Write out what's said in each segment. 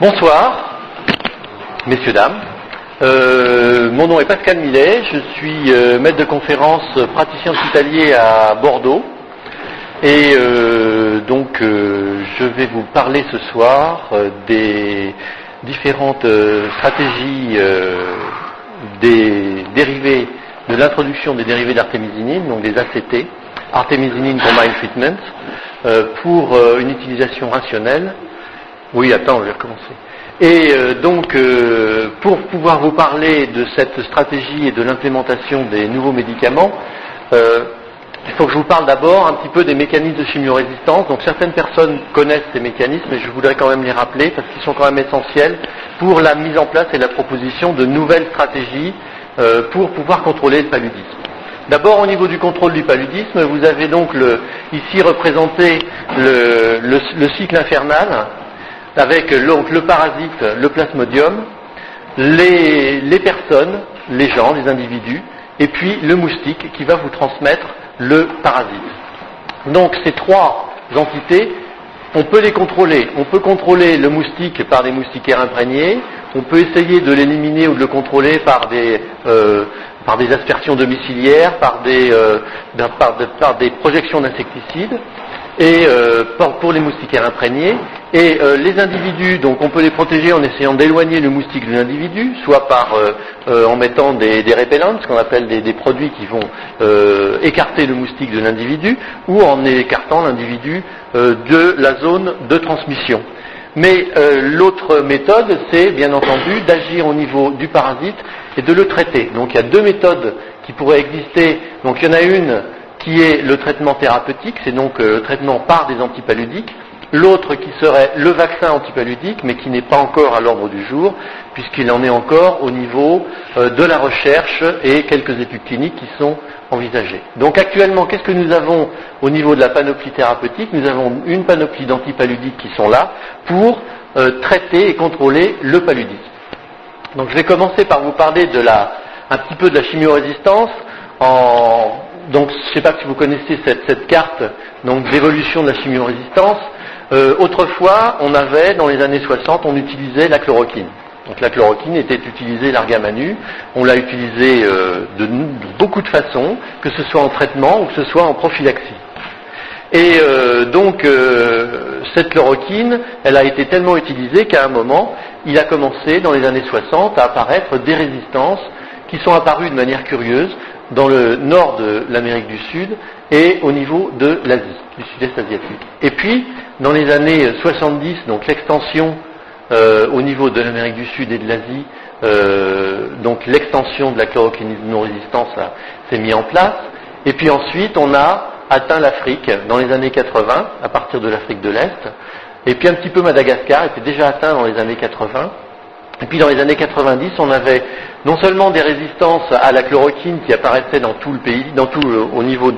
Bonsoir, messieurs, dames. Mon nom est Pascal Millet, je suis maître de conférence praticien hospitalier à Bordeaux. Et je vais vous parler ce soir des différentes stratégies des dérivés, de l'introduction des dérivés d'artémisinine, donc des ACT, Artemisinin Combined Treatment, pour une utilisation rationnelle. Oui, attends, je vais recommencer. Et pour pouvoir vous parler de cette stratégie et de l'implémentation des nouveaux médicaments, il faut que je vous parle d'abord un petit peu des mécanismes de chimiorésistance. Donc certaines personnes connaissent ces mécanismes, mais je voudrais quand même les rappeler parce qu'ils sont quand même essentiels pour la mise en place et la proposition de nouvelles stratégies pour pouvoir contrôler le paludisme. D'abord, au niveau du contrôle du paludisme, vous avez donc ici représenté le cycle infernal, avec le parasite, le plasmodium, les personnes, les gens, les individus, et puis le moustique qui va vous transmettre le parasite. Donc ces trois entités, on peut les contrôler. On peut contrôler le moustique par des moustiquaires imprégnés, on peut essayer de l'éliminer ou de le contrôler par des aspersions domiciliaires, par des projections d'insecticides, et pour les moustiquaires imprégnés. Et les individus, donc on peut les protéger en essayant d'éloigner le moustique de l'individu, soit en mettant des répellants, ce qu'on appelle des produits qui vont écarter le moustique de l'individu, ou en écartant l'individu de la zone de transmission. Mais l'autre méthode, c'est bien entendu d'agir au niveau du parasite et de le traiter. Donc il y a deux méthodes qui pourraient exister. Donc il y en a une qui est le traitement thérapeutique, c'est donc le traitement par des antipaludiques. L'autre qui serait le vaccin antipaludique, mais qui n'est pas encore à l'ordre du jour, puisqu'il en est encore au niveau de la recherche et quelques études cliniques qui sont envisagées. Donc actuellement, qu'est-ce que nous avons au niveau de la panoplie thérapeutique? Nous avons une panoplie d'antipaludiques qui sont là pour traiter et contrôler le paludisme. Donc je vais commencer par vous parler un petit peu de la chimiorésistance. Donc je ne sais pas si vous connaissez cette carte d'évolution de la chimiorésistance. Autrefois, dans les années 60, on utilisait la chloroquine. Donc la chloroquine était utilisée larga manu. On l'a utilisée de beaucoup de façons, que ce soit en traitement ou que ce soit en prophylaxie. Et cette chloroquine, elle a été tellement utilisée qu'à un moment, il a commencé dans les années 60 à apparaître des résistances qui sont apparues de manière curieuse dans le nord de l'Amérique du Sud et au niveau de l'Asie, du sud-est asiatique. Et puis, dans les années 70, donc l'extension au niveau de l'Amérique du Sud et de l'Asie, donc l'extension de la chloroquine-résistance s'est mise en place. Et puis ensuite, on a atteint l'Afrique dans les années 80, à partir de l'Afrique de l'Est. Et puis un petit peu Madagascar était déjà atteint dans les années 80. Et puis dans les années 90, on avait non seulement des résistances à la chloroquine qui apparaissaient dans tout le pays, au niveau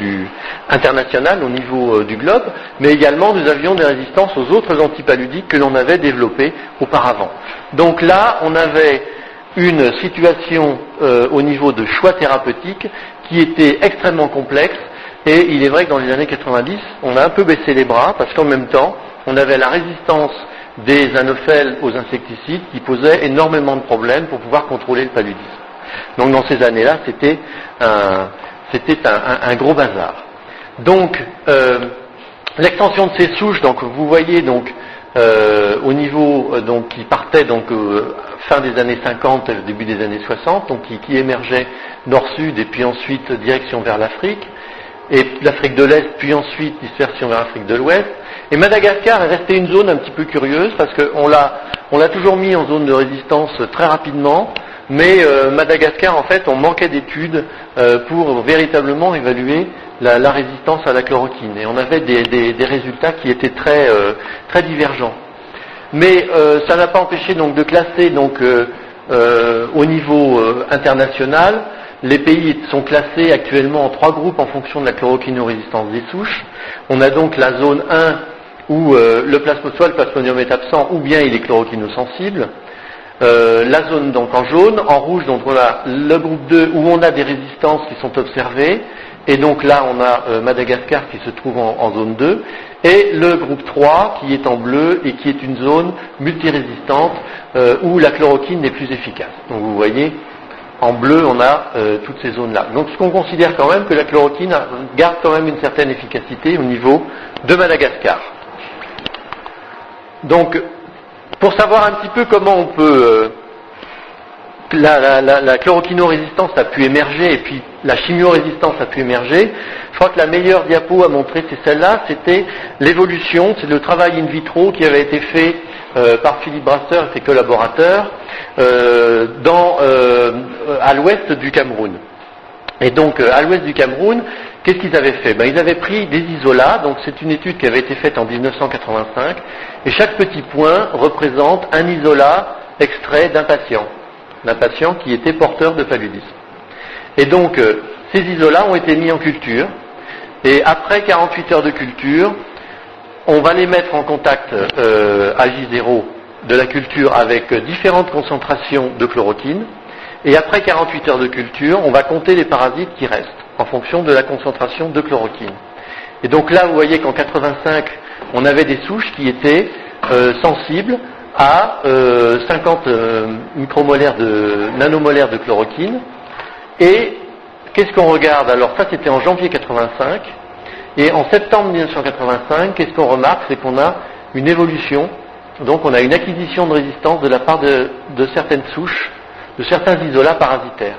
international, au niveau du globe, mais également nous avions des résistances aux autres antipaludiques que l'on avait développées auparavant. Donc là, on avait une situation au niveau de choix thérapeutique qui était extrêmement complexe, et il est vrai que dans les années 90, on a un peu baissé les bras, parce qu'en même temps, on avait la résistance des anophèles aux insecticides qui posaient énormément de problèmes pour pouvoir contrôler le paludisme. Donc dans ces années-là, c'était un gros bazar. Donc l'extension de ces souches, donc vous voyez au niveau qui partait fin des années 50, début des années 60, donc qui émergeait nord-sud et puis ensuite direction vers l'Afrique, et l'Afrique de l'Est, puis ensuite dispersion vers l'Afrique de l'Ouest. Et Madagascar est resté une zone un petit peu curieuse parce qu'on l'a toujours mis en zone de résistance très rapidement, mais Madagascar, en fait, on manquait d'études pour véritablement évaluer la résistance à la chloroquine. Et on avait des résultats qui étaient très divergents. Mais ça n'a pas empêché de classer au niveau international. Les pays sont classés actuellement en 3 groupes en fonction de la chloroquine-résistance des souches. On a donc la zone 1 où soit le plasmodium est absent ou bien il est chloroquinosensible. La zone en jaune, en rouge, donc on a le groupe 2 où on a des résistances qui sont observées. Et donc là on a Madagascar qui se trouve en zone 2. et le groupe 3 qui est en bleu et qui est une zone multirésistante où la chloroquine n'est plus efficace. Donc vous voyez, en bleu on a toutes ces zones-là. Donc ce qu'on considère quand même que la chloroquine garde quand même une certaine efficacité au niveau de Madagascar. Donc pour savoir un petit peu comment on peut... la chloroquinorésistance a pu émerger et puis la chimiorésistance a pu émerger. Je crois que la meilleure diapo à montrer c'est celle-là, c'était l'évolution, c'est le travail in vitro qui avait été fait par Philippe Brasseur et ses collaborateurs à l'ouest du Cameroun. Et donc à l'ouest du Cameroun, qu'est-ce qu'ils avaient fait? Ils avaient pris des isolats, donc c'est une étude qui avait été faite en 1985, et chaque petit point représente un isolat extrait d'un patient qui était porteur de paludisme. Et donc, ces isolats ont été mis en culture, et après 48 heures de culture, on va les mettre en contact à J0 de la culture avec différentes concentrations de chloroquine, et après 48 heures de culture, on va compter les parasites qui restent, en fonction de la concentration de chloroquine. Et donc là, vous voyez qu'en 85, on avait des souches qui étaient sensibles à 50 nanomolaires de chloroquine. Et qu'est-ce qu'on regarde? Alors ça c'était en janvier 85, et en septembre 1985, qu'est-ce qu'on remarque? C'est qu'on a une évolution, donc on a une acquisition de résistance de la part de certaines souches, de certains isolats parasitaires.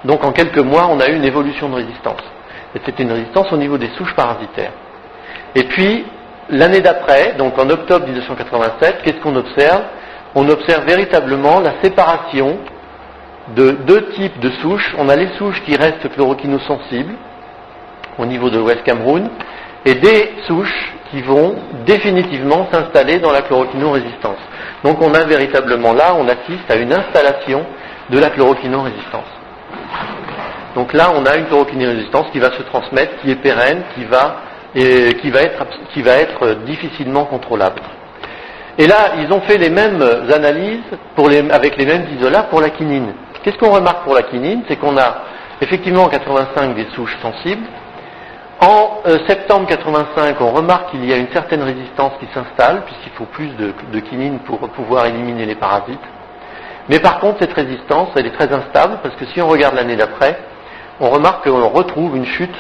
Donc en quelques mois, on a eu une évolution de résistance. Et c'était une résistance au niveau des souches parasitaires. Et puis, l'année d'après, donc en octobre 1987, qu'est-ce qu'on observe? On observe véritablement la séparation de deux types de souches. On a les souches qui restent chloroquinosensibles au niveau de l'Ouest Cameroun et des souches qui vont définitivement s'installer dans la chloroquinorésistance. Donc on a véritablement là, on assiste à une installation de la chloroquinorésistance. Donc là, on a une chloroquinorésistance qui va se transmettre, qui est pérenne, qui va être difficilement contrôlable. Et là, ils ont fait les mêmes analyses avec les mêmes isolats pour la quinine. Qu'est-ce qu'on remarque pour la quinine? C'est qu'on a effectivement en 85 des souches sensibles. En septembre 85, on remarque qu'il y a une certaine résistance qui s'installe, puisqu'il faut plus de quinine pour pouvoir éliminer les parasites. Mais par contre, cette résistance, elle est très instable, parce que si on regarde l'année d'après, on remarque qu'on retrouve une chute,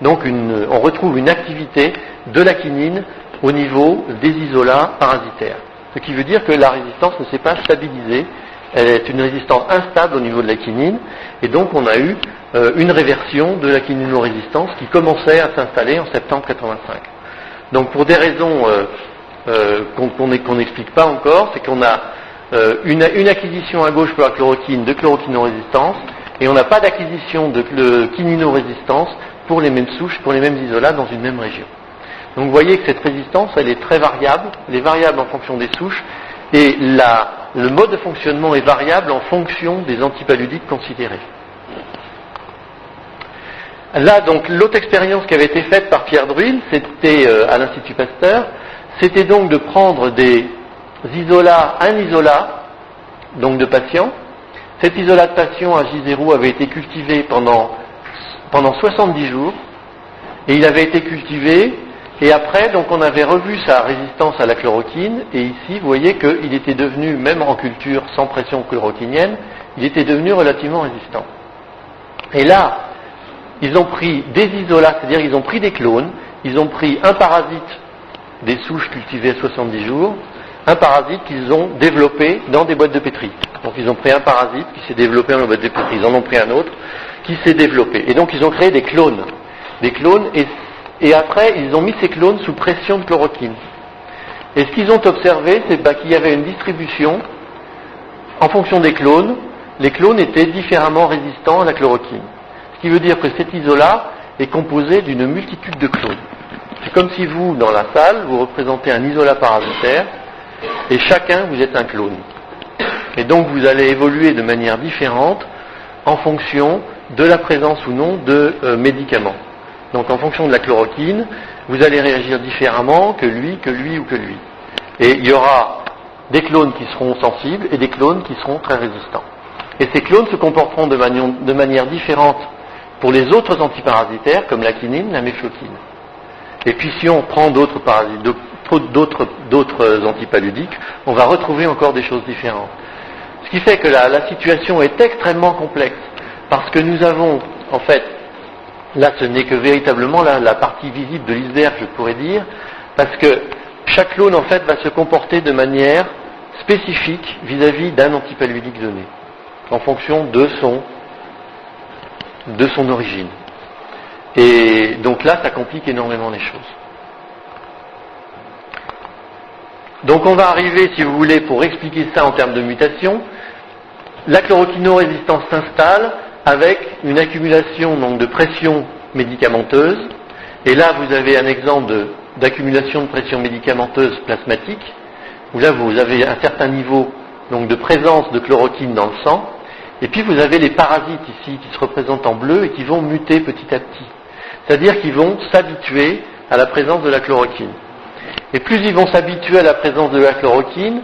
donc on retrouve une activité de la quinine au niveau des isolats parasitaires. Ce qui veut dire que la résistance ne s'est pas stabilisée, elle est une résistance instable au niveau de la quinine, et donc on a eu une réversion de la quininorésistance qui commençait à s'installer en septembre 85. Donc pour des raisons qu'on n'explique pas encore, c'est qu'on a une acquisition à gauche pour la chloroquine de chloroquinorésistance, et on n'a pas d'acquisition de quininorésistance pour les mêmes souches, pour les mêmes isolats dans une même région. Donc vous voyez que cette résistance, elle est très variable, elle est variable en fonction des souches, et le mode de fonctionnement est variable en fonction des antipaludiques considérés. Là, donc, l'autre expérience qui avait été faite par Pierre Druil, c'était à l'Institut Pasteur, c'était donc de prendre un isolat, donc de patients. Cet isolat de patient à J0 avait été cultivé pendant 70 jours, et il avait été cultivé, et après, donc, on avait revu sa résistance à la chloroquine, et ici, vous voyez qu'il était devenu, même en culture sans pression chloroquinienne, il était devenu relativement résistant. Et là, ils ont pris des isolats, c'est-à-dire ils ont pris des clones, ils ont pris un parasite des souches cultivées à 70 jours, un parasite qu'ils ont développé dans des boîtes de pétri. Donc ils ont pris un parasite qui s'est développé dans une boîte de pétri, ils en ont pris un autre qui s'est développé. Et donc ils ont créé des clones, et après ils ont mis ces clones sous pression de chloroquine. Et ce qu'ils ont observé, c'est qu'il y avait une distribution en fonction des clones. Les clones étaient différemment résistants à la chloroquine. Ce qui veut dire que cet isolat est composé d'une multitude de clones. C'est comme si vous, dans la salle, vous représentez un isolat parasitaire, et chacun, vous êtes un clone. Et donc vous allez évoluer de manière différente en fonction de la présence ou non de médicaments. Donc en fonction de la chloroquine, vous allez réagir différemment que lui ou que lui. Et il y aura des clones qui seront sensibles et des clones qui seront très résistants. Et ces clones se comporteront de manière différente pour les autres antiparasitaires, comme la quinine, la méfloquine. Et puis si on prend d'autres parasites, d'autres antipaludiques, on va retrouver encore des choses différentes. Ce qui fait que la situation est extrêmement complexe, parce que nous avons, en fait, là ce n'est que véritablement la partie visible de l'iceberg, je pourrais dire, parce que chaque clone, en fait, va se comporter de manière spécifique vis-à-vis d'un antipaludique donné, en fonction de son origine. Et donc là, ça complique énormément les choses. Donc on va arriver, si vous voulez, pour expliquer ça en termes de mutation, la chloroquinorésistance s'installe avec une accumulation donc, de pression médicamenteuse. Et là, vous avez un exemple d'accumulation de pression médicamenteuse plasmatique, où là, vous avez un certain niveau donc, de présence de chloroquine dans le sang. Et puis, vous avez les parasites ici qui se représentent en bleu et qui vont muter petit à petit. C'est-à-dire qu'ils vont s'habituer à la présence de la chloroquine. Et plus ils vont s'habituer à la présence de la chloroquine,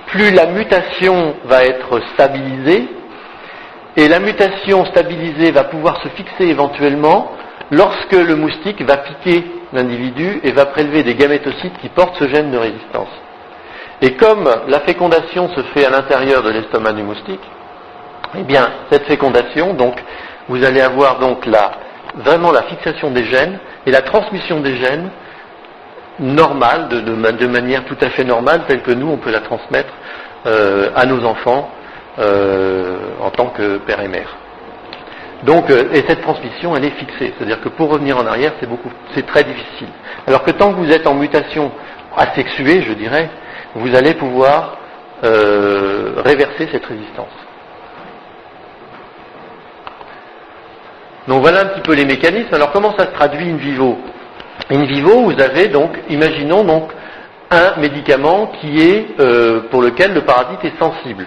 plus la mutation va être stabilisée, et la mutation stabilisée va pouvoir se fixer éventuellement lorsque le moustique va piquer l'individu et va prélever des gamétocytes qui portent ce gène de résistance. Et comme la fécondation se fait à l'intérieur de l'estomac du moustique, eh bien, cette fécondation, donc, vous allez avoir donc vraiment la fixation des gènes et la transmission des gènes normale, de manière tout à fait normale, telle que nous, on peut la transmettre à nos enfants en tant que père et mère. Donc, et cette transmission, elle est fixée. C'est-à-dire que pour revenir en arrière, c'est très difficile. Alors que tant que vous êtes en mutation asexuée, je dirais, vous allez pouvoir réverser cette résistance. Donc voilà un petit peu les mécanismes. Alors comment ça se traduit in vivo ? In vivo, vous avez donc, imaginons donc un médicament qui est pour lequel le parasite est sensible.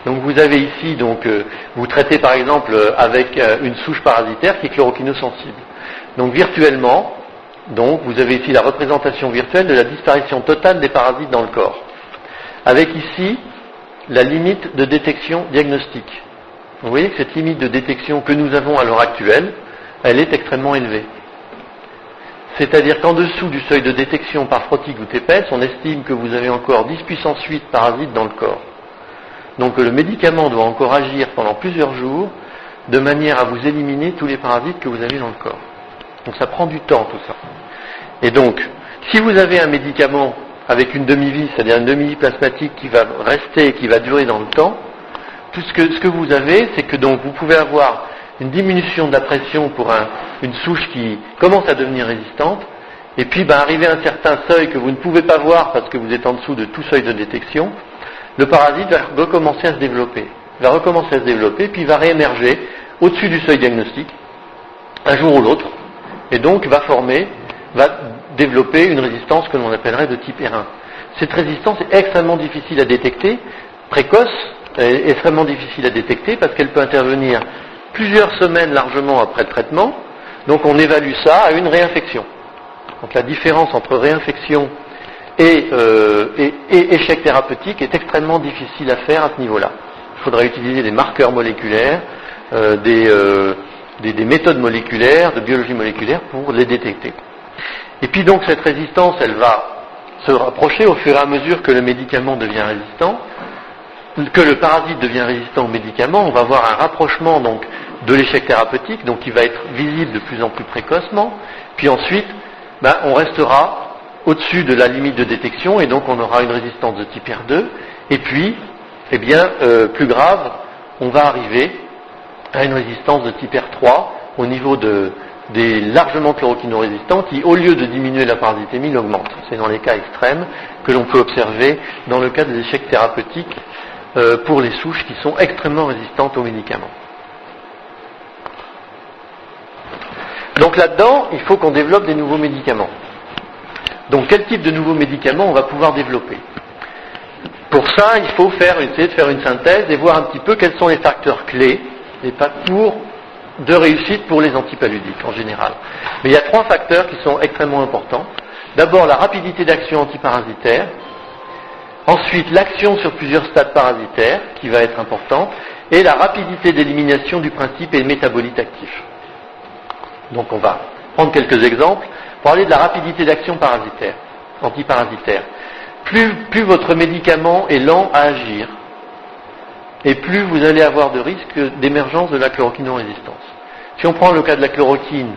Donc vous avez ici donc vous traitez par exemple avec une souche parasitaire qui est chloroquinosensible. Donc virtuellement, donc vous avez ici la représentation virtuelle de la disparition totale des parasites dans le corps. Avec ici la limite de détection diagnostique. Vous voyez que cette limite de détection que nous avons à l'heure actuelle, elle est extrêmement élevée. C'est-à-dire qu'en dessous du seuil de détection par frottis goutte épaisse, on estime que vous avez encore 10 puissance 8 parasites dans le corps. Donc le médicament doit encore agir pendant plusieurs jours de manière à vous éliminer tous les parasites que vous avez dans le corps. Donc ça prend du temps tout ça. Et donc, si vous avez un médicament avec une demi-vie, c'est-à-dire une demi-vie plasmatique qui va rester, qui va durer dans le temps, tout ce que vous avez, c'est que donc vous pouvez avoir une diminution de la pression pour une souche qui commence à devenir résistante, et puis arrivé à un certain seuil que vous ne pouvez pas voir parce que vous êtes en dessous de tout seuil de détection, le parasite va recommencer à se développer. Il va recommencer à se développer, puis il va réémerger au-dessus du seuil diagnostique, un jour ou l'autre, et donc va développer une résistance que l'on appellerait de type R1. Cette résistance est extrêmement difficile à détecter, précoce, extrêmement difficile à détecter parce qu'elle peut intervenir plusieurs semaines largement après le traitement, donc on évalue ça à une réinfection. Donc la différence entre réinfection et échec thérapeutique est extrêmement difficile à faire à ce niveau-là. Il faudra utiliser des marqueurs moléculaires, des méthodes moléculaires, de biologie moléculaire pour les détecter. Et puis donc cette résistance, elle va se rapprocher au fur et à mesure que le médicament devient résistant, que le parasite devient résistant au médicament, on va voir un rapprochement donc de l'échec thérapeutique, donc qui va être visible de plus en plus précocement, puis ensuite on restera au-dessus de la limite de détection et donc on aura une résistance de type R2, et puis, plus grave, on va arriver à une résistance de type R3 au niveau des largement chloroquinorésistants qui, au lieu de diminuer la parasitémie, l'augmentent. C'est dans les cas extrêmes que l'on peut observer dans le cas des échecs thérapeutiques pour les souches qui sont extrêmement résistantes aux médicaments. Donc là-dedans, il faut qu'on développe des nouveaux médicaments. Donc quel type de nouveaux médicaments on va pouvoir développer ? Pour ça, il faut essayer de faire une synthèse et voir un petit peu quels sont les facteurs clés de réussite pour les antipaludiques en général. Mais il y a 3 facteurs qui sont extrêmement importants. D'abord, la rapidité d'action antiparasitaire. Ensuite, l'action sur plusieurs stades parasitaires, qui va être importante. Et la rapidité d'élimination du principe et le métabolite actif. Donc on va prendre quelques exemples. parler de la rapidité d'action parasitaire, antiparasitaire. Plus votre médicament est lent à agir, et plus vous allez avoir de risques d'émergence de la chloroquinorésistance. Si on prend le cas de la chloroquine,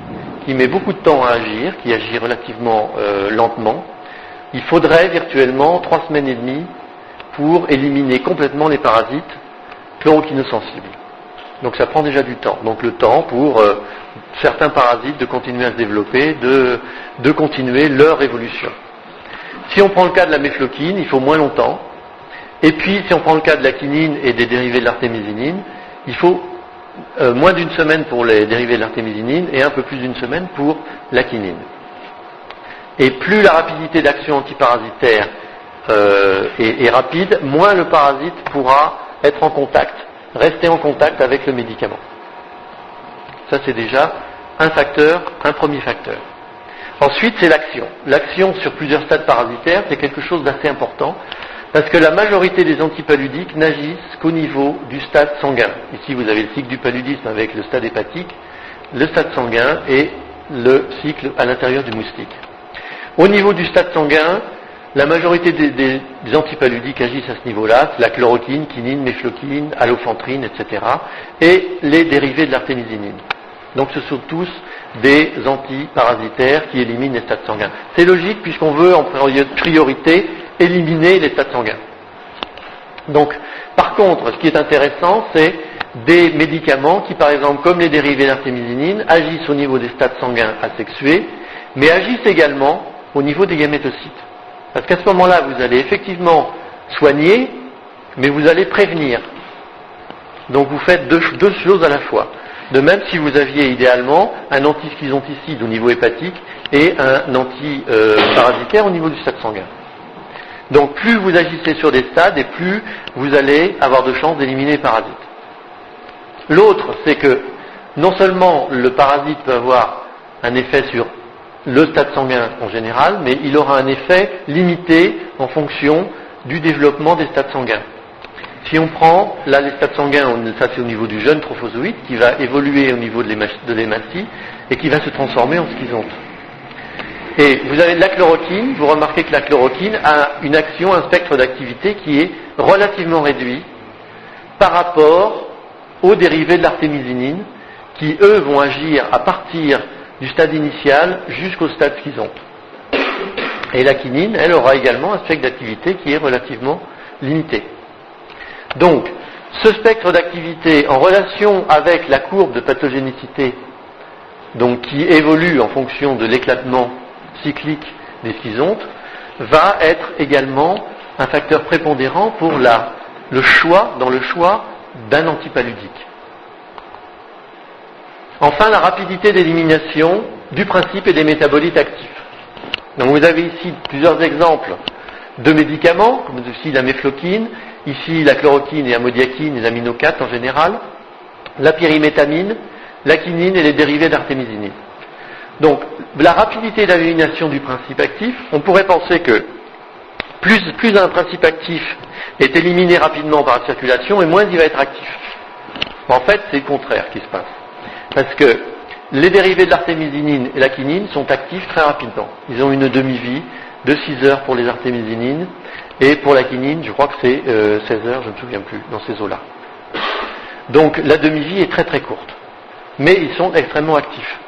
qui met beaucoup de temps à agir, qui agit relativement lentement, il faudrait virtuellement 3 semaines et demie pour éliminer complètement les parasites chloroquinosensibles. Donc ça prend déjà du temps. Donc le temps pour certains parasites de continuer à se développer, de continuer leur évolution. Si on prend le cas de la méfloquine, il faut moins longtemps. Et puis si on prend le cas de la quinine et des dérivés de l'artémisinine, il faut moins d'une semaine pour les dérivés de l'artémisinine et un peu plus d'une semaine pour la quinine. Et plus la rapidité d'action antiparasitaire est rapide, moins le parasite pourra être en contact, rester en contact avec le médicament. Ça c'est déjà un premier facteur. Ensuite c'est l'action. L'action sur plusieurs stades parasitaires, c'est quelque chose d'assez important, parce que la majorité des antipaludiques n'agissent qu'au niveau du stade sanguin. Ici vous avez le cycle du paludisme avec le stade hépatique, le stade sanguin et le cycle à l'intérieur du moustique. Au niveau du stade sanguin, la majorité des antipaludiques agissent à ce niveau-là, c'est la chloroquine, quinine, méfloquine, alofentrine, etc. et les dérivés de l'artémisinine. Donc ce sont tous des antiparasitaires qui éliminent les stades sanguins. C'est logique puisqu'on veut en priorité éliminer les stades sanguins. Donc, par contre, ce qui est intéressant, c'est des médicaments qui, par exemple, comme les dérivés d'artémisinine, agissent au niveau des stades sanguins asexués, mais agissent également au niveau des gamétocytes. Parce qu'à ce moment-là, vous allez effectivement soigner, mais vous allez prévenir. Donc vous faites deux choses à la fois. De même si vous aviez idéalement un antischizonticide au niveau hépatique et un antiparasitaire au niveau du stade sanguin. Donc plus vous agissez sur des stades et plus vous allez avoir de chances d'éliminer les parasites. L'autre, c'est que non seulement le parasite peut avoir un effet sur le stade sanguin en général, mais il aura un effet limité en fonction du développement des stades sanguins. Si on prend, là les stades sanguins, ça c'est au niveau du jeune trophozoïde, qui va évoluer au niveau de l'hématie et qui va se transformer en schizonte. Et vous avez de la chloroquine, vous remarquez que la chloroquine a une action, un spectre d'activité qui est relativement réduit par rapport aux dérivés de l'artémisinine, qui eux vont agir à partir du stade initial jusqu'au stade schizonte. Et la quinine, elle aura également un spectre d'activité qui est relativement limité. Donc, ce spectre d'activité en relation avec la courbe de pathogénicité, donc qui évolue en fonction de l'éclatement cyclique des schizontes, va être également un facteur prépondérant pour le choix d'un antipaludique. Enfin, la rapidité d'élimination du principe et des métabolites actifs. Donc vous avez ici plusieurs exemples de médicaments, comme ici la méfloquine, ici la chloroquine et amodiaquine et l'aminocate en général, la pyrimétamine, la quinine et les dérivés d'artémisinine. Donc la rapidité d'élimination du principe actif, on pourrait penser que plus un principe actif est éliminé rapidement par la circulation et moins il va être actif. En fait, c'est le contraire qui se passe. Parce que les dérivés de l'artémisinine et la quinine sont actifs très rapidement. Ils ont une demi-vie de 6 heures pour les artémisinines et pour la quinine, je crois que c'est 16 heures, je ne me souviens plus, dans ces eaux-là. Donc la demi-vie est très très courte. Mais ils sont extrêmement actifs.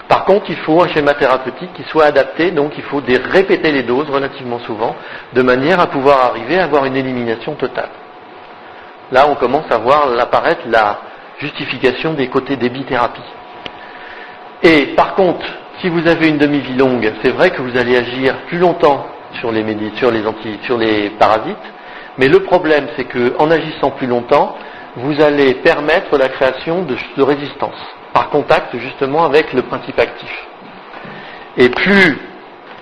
Par contre, il faut un schéma thérapeutique qui soit adapté, donc il faut répéter les doses relativement souvent, de manière à pouvoir arriver à avoir une élimination totale. Là, on commence à voir apparaître la justification des côtés des bithérapies. Et par contre, si vous avez une demi-vie longue, c'est vrai que vous allez agir plus longtemps sur les parasites, mais le problème, c'est qu'en agissant plus longtemps, vous allez permettre la création de résistance, par contact justement avec le principe actif. Et plus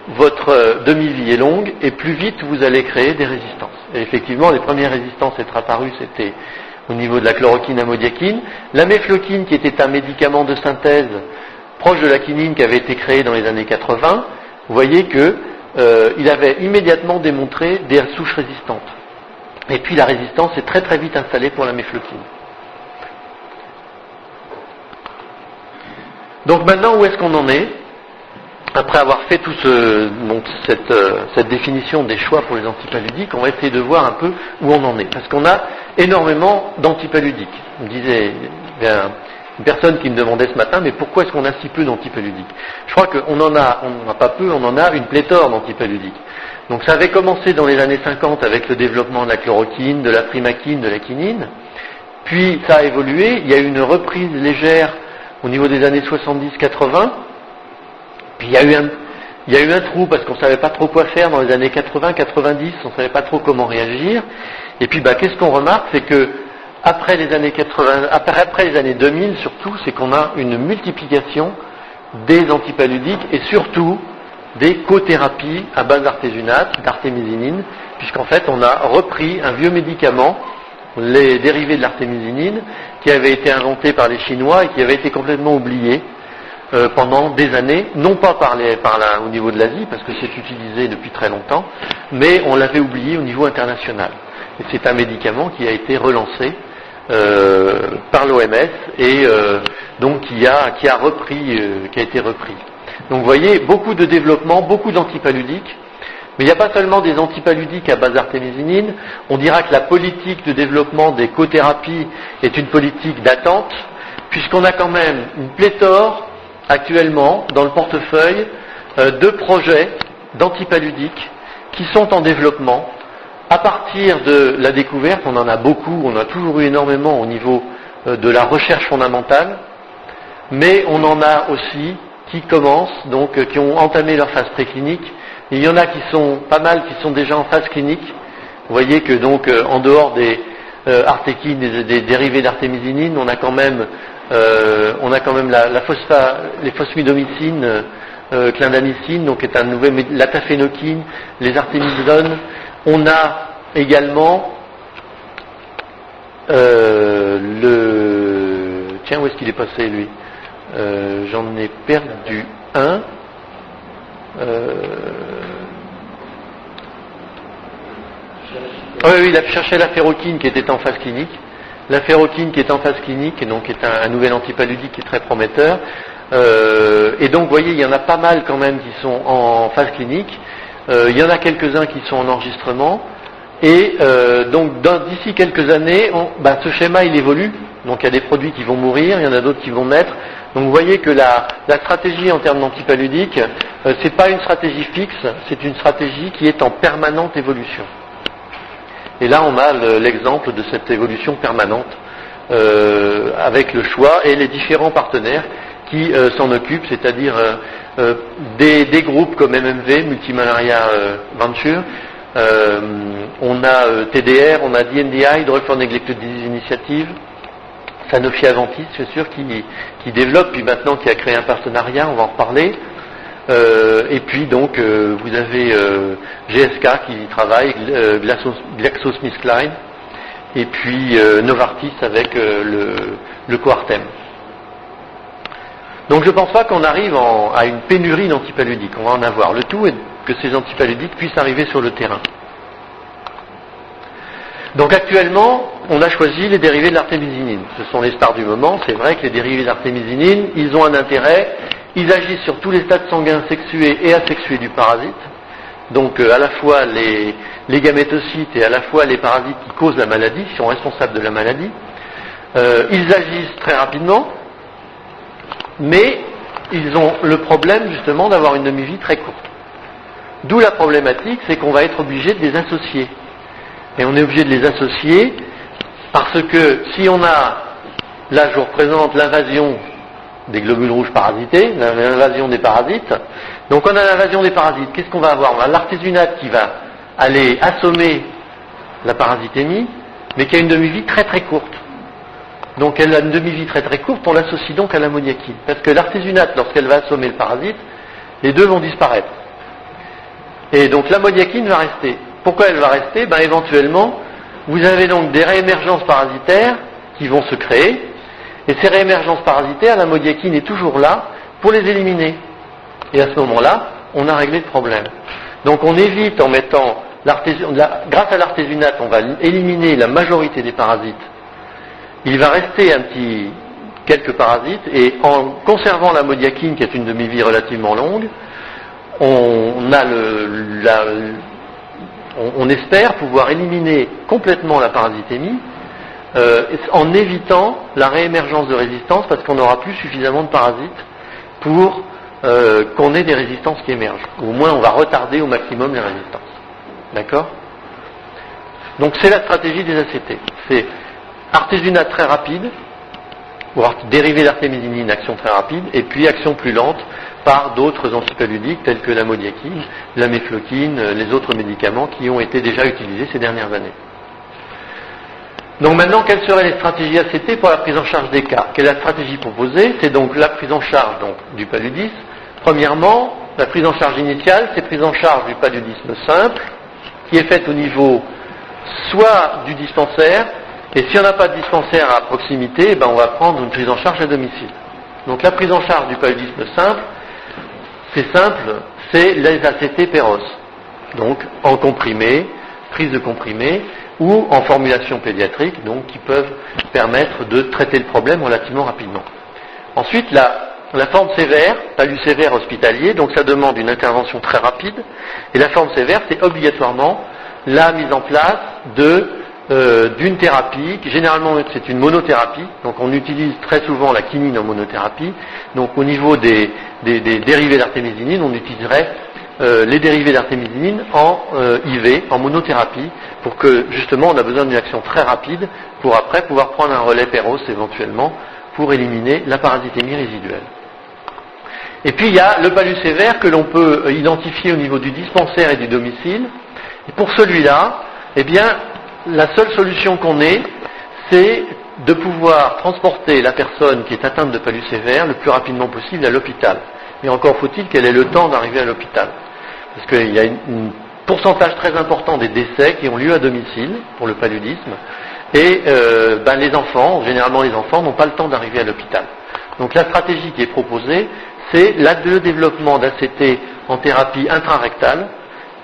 votre demi-vie est longue, et plus vite vous allez créer des résistances. Et effectivement, les premières résistances à être apparues, c'était au niveau de la chloroquine amodiaquine. La méfloquine, qui était un médicament de synthèse proche de la quinine qui avait été créé dans les années 80, vous voyez qu'il avait immédiatement démontré des souches résistantes. Et puis la résistance est très très vite installée pour la méfloquine. Donc maintenant, où est-ce qu'on en est ? après avoir fait cette définition des choix pour les antipaludiques, on va essayer de voir un peu où on en est. Parce qu'on a énormément d'antipaludiques. On disait, il y a une personne qui me demandait ce matin, mais pourquoi est-ce qu'on a si peu d'antipaludiques? Je crois qu'on n'en a pas peu, on en a une pléthore d'antipaludiques. Donc ça avait commencé dans les années 50 avec le développement de la chloroquine, de la primaquine, de la quinine. Puis ça a évolué, il y a eu une reprise légère au niveau des années 70-80. Puis il y a eu un trou parce qu'on ne savait pas trop quoi faire dans les années 80-90, on ne savait pas trop comment réagir. Et puis qu'est-ce qu'on remarque, c'est que après les années 80, après les années 2000 surtout, c'est qu'on a une multiplication des antipaludiques et surtout des cothérapies à base d'artésunate, d'artémisinine, puisqu'en fait on a repris un vieux médicament, les dérivés de l'artémisinine, qui avait été inventé par les Chinois et qui avait été complètement oublié pendant des années, non pas au niveau de l'Asie, parce que c'est utilisé depuis très longtemps, mais on l'avait oublié au niveau international. Et c'est un médicament qui a été relancé par l'OMS et donc qui a été repris. Donc vous voyez, beaucoup de développement, beaucoup d'antipaludiques, mais il n'y a pas seulement des antipaludiques à base d'artémisinine, on dira que la politique de développement des cothérapies est une politique d'attente, puisqu'on a quand même une pléthore actuellement dans le portefeuille de projets d'antipaludiques qui sont en développement à partir de la découverte. On en a beaucoup, on a toujours eu énormément au niveau de la recherche fondamentale, mais on en a aussi qui commencent, donc qui ont entamé leur phase préclinique. Il y en a qui sont pas mal, qui sont déjà en phase clinique. Vous voyez que donc en dehors des artéquines, des dérivés d'artémisinine, on a quand même les phosphimidomycines, clindamycine, donc est un nouvel, la tafénoquine, les artémisones. On a également tiens, où est-ce qu'il est passé lui? J'en ai perdu un. Oui, il a cherché la ferroquine qui était en phase clinique. La ferroquine qui est en phase clinique, et donc est un nouvel antipaludique qui est très prometteur. Et donc, vous voyez, il y en a pas mal quand même qui sont en phase clinique. Il y en a quelques-uns qui sont en enregistrement. Et donc, d'ici quelques années, ce schéma, il évolue. Donc, il y a des produits qui vont mourir, il y en a d'autres qui vont naître. Donc, vous voyez que la stratégie en termes d'antipaludiques, c'est pas une stratégie fixe, c'est une stratégie qui est en permanente évolution. Et là, on a l'exemple de cette évolution permanente avec le choix et les différents partenaires qui s'en occupent, c'est-à-dire des groupes comme MMV, Multimalaria Venture, on a TDR, on a DNDI, Drug for Neglected Disease Initiative, Sanofi Aventis, c'est sûr, qui développe, puis maintenant qui a créé un partenariat, on va en reparler. Et puis donc vous avez GSK qui travaille, GlaxoSmithKline, et puis Novartis avec le Coartem. Donc je ne pense pas qu'on arrive à une pénurie d'antipaludiques, on va en avoir. Le tout est que ces antipaludiques puissent arriver sur le terrain. Donc actuellement, on a choisi les dérivés de l'artémisinine. Ce sont les stars du moment. C'est vrai que les dérivés d'artémisinine, ils ont un intérêt. Ils agissent sur tous les stades sanguins sexués et asexués du parasite. Donc à la fois les gamétocytes et à la fois les parasites qui causent la maladie, qui sont responsables de la maladie. Ils agissent très rapidement, mais ils ont le problème justement d'avoir une demi-vie très courte. D'où la problématique, c'est qu'on va être obligé de les associer. Et on est obligé de les associer parce que si on a, là je vous représente l'invasion des globules rouges parasités, l'invasion des parasites. Donc on a l'invasion des parasites, qu'est-ce qu'on va avoir? On a l'artésunate qui va aller assommer la parasitémie, mais qui a une demi-vie très très courte. Donc elle a une demi-vie très très courte, on l'associe donc à l'ammoniaquine. Parce que l'artésunate, lorsqu'elle va assommer le parasite, les deux vont disparaître. Et donc l'ammoniaquine va rester. Pourquoi elle va rester? Éventuellement, vous avez donc des réémergences parasitaires qui vont se créer, et ces réémergences parasitaires, l'ammoniaquine est toujours là pour les éliminer. Et à ce moment-là, on a réglé le problème. Donc on évite en mettant grâce à l'artésunate, on va éliminer la majorité des parasites. Il va rester quelques parasites, et en conservant l'ammoniaquine, qui est une demi-vie relativement longue, on espère pouvoir éliminer complètement la parasitémie en évitant la réémergence de résistance parce qu'on n'aura plus suffisamment de parasites pour qu'on ait des résistances qui émergent. Ou au moins on va retarder au maximum les résistances. D'accord ? Donc c'est la stratégie des ACT. C'est artésunate très rapide, ou dérivé d'artémisinine, action très rapide, et puis action plus lente par d'autres antipaludiques tels que la modiakine, la mefloquine, les autres médicaments qui ont été déjà utilisés ces dernières années. Donc maintenant, quelles seraient les stratégies ACT pour la prise en charge des cas ? Quelle est la stratégie proposée ? C'est donc la prise en charge du paludisme. Premièrement, la prise en charge initiale, c'est prise en charge du paludisme simple, qui est faite au niveau soit du dispensaire, et si on n'a pas de dispensaire à proximité, on va prendre une prise en charge à domicile. Donc la prise en charge du paludisme simple, c'est les ACT Péros. Donc en comprimé, prise de comprimé, ou en formulation pédiatrique, donc qui peuvent permettre de traiter le problème relativement rapidement. Ensuite, la forme sévère, palud sévère hospitalier, donc ça demande une intervention très rapide, et la forme sévère, c'est obligatoirement la mise en place d'une thérapie, qui généralement c'est une monothérapie, donc on utilise très souvent la quinine en monothérapie, donc au niveau des dérivés d'artémisinine, on utiliserait les dérivés d'artémisinine en IV, en monothérapie, pour que justement on a besoin d'une action très rapide pour après pouvoir prendre un relais Péros éventuellement pour éliminer la parasitémie résiduelle. Et puis il y a le palud sévère que l'on peut identifier au niveau du dispensaire et du domicile. Et pour celui-là, la seule solution qu'on ait, c'est de pouvoir transporter la personne qui est atteinte de palud sévère le plus rapidement possible à l'hôpital. Mais encore faut-il qu'elle ait le temps d'arriver à l'hôpital. Parce qu'il y a un pourcentage très important des décès qui ont lieu à domicile pour le paludisme. Et généralement les enfants n'ont pas le temps d'arriver à l'hôpital. Donc la stratégie qui est proposée, c'est le développement d'ACT en thérapie intrarectale.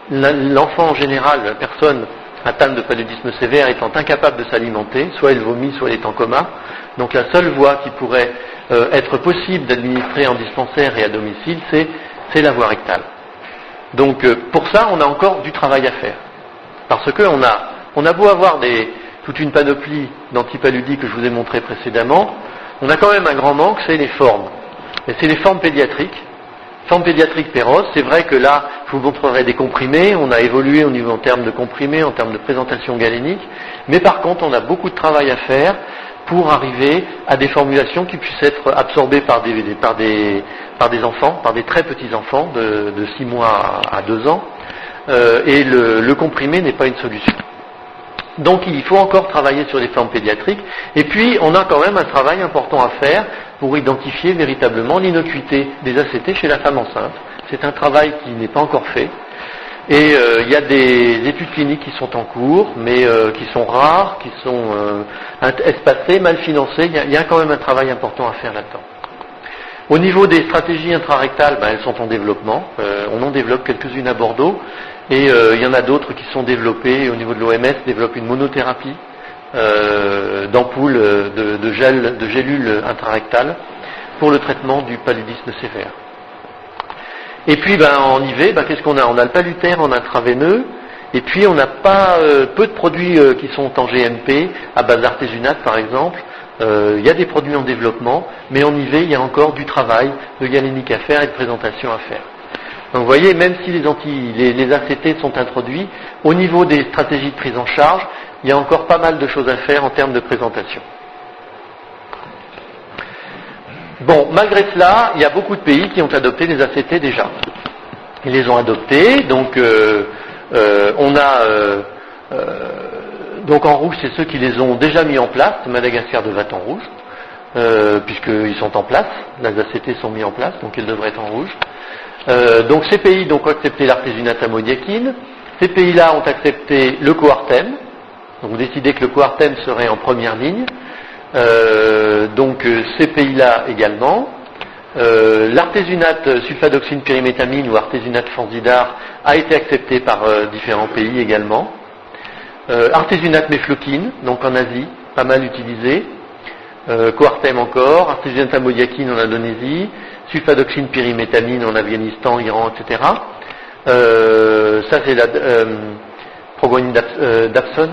L'enfant en général, la personne atteinte de paludisme sévère étant incapable de s'alimenter, soit elle vomit, soit elle est en coma. Donc la seule voie qui pourrait être possible d'administrer en dispensaire et à domicile, c'est la voie rectale. Donc pour ça, on a encore du travail à faire. Parce qu'on a beau avoir toute une panoplie d'antipaludiques que je vous ai montré précédemment, on a quand même un grand manque, c'est les formes. Et c'est les formes pédiatriques. Forme pédiatrique Péros, c'est vrai que là, je vous montrerai des comprimés, on a évolué au niveau en termes de comprimés, en termes de présentation galénique, mais par contre, on a beaucoup de travail à faire pour arriver à des formulations qui puissent être absorbées par des enfants, par des très petits enfants de 6 mois à 2 ans, et le comprimé n'est pas une solution. Donc il faut encore travailler sur les formes pédiatriques, et puis on a quand même un travail important à faire pour identifier véritablement l'innocuité des ACT chez la femme enceinte. C'est un travail qui n'est pas encore fait, et il y a des études cliniques qui sont en cours, mais qui sont rares, qui sont espacées, mal financées. Il y a quand même un travail important à faire là-dedans. Au niveau des stratégies intrarectales, elles sont en développement. On en développe quelques-unes à Bordeaux, et il y en a d'autres qui sont développées. Au niveau de l'OMS, développe une monothérapie d'ampoules de gélules intrarectales pour le traitement du paludisme sévère. Et puis en IV, qu'est-ce qu'on a ? On a le palutaire en intraveineux, et puis on n'a pas peu de produits qui sont en GMP, à base d'artésunate par exemple. Il y a des produits en développement, mais en IV, il y a encore du travail de galénique à faire et de présentation à faire. Donc vous voyez, même si les ACT sont introduits, au niveau des stratégies de prise en charge, il y a encore pas mal de choses à faire en termes de présentation. Bon, malgré cela, il y a beaucoup de pays qui ont adopté les ACT déjà. Ils les ont adoptés, donc donc en rouge, c'est ceux qui les ont déjà mis en place. Madagascar devrait être en rouge, puisqu'ils sont en place. Les ACT sont mis en place, donc ils devraient être en rouge. Donc ces pays ont accepté l'artésunate amodiakine. Ces pays-là ont accepté le coartem, donc décidé que le coartem serait en première ligne. Donc ces pays-là également. L'artésunate sulfadoxine pyrimétamine ou artésunate fanzidar a été accepté par différents pays également. Artésunate mefloquine, donc en Asie, pas mal utilisé. Coartem encore, artésunate-amodiaquine en Indonésie, sulfadoxine pyrimétamine en Afghanistan, Iran, etc. Ça c'est la proguanine d'Apson,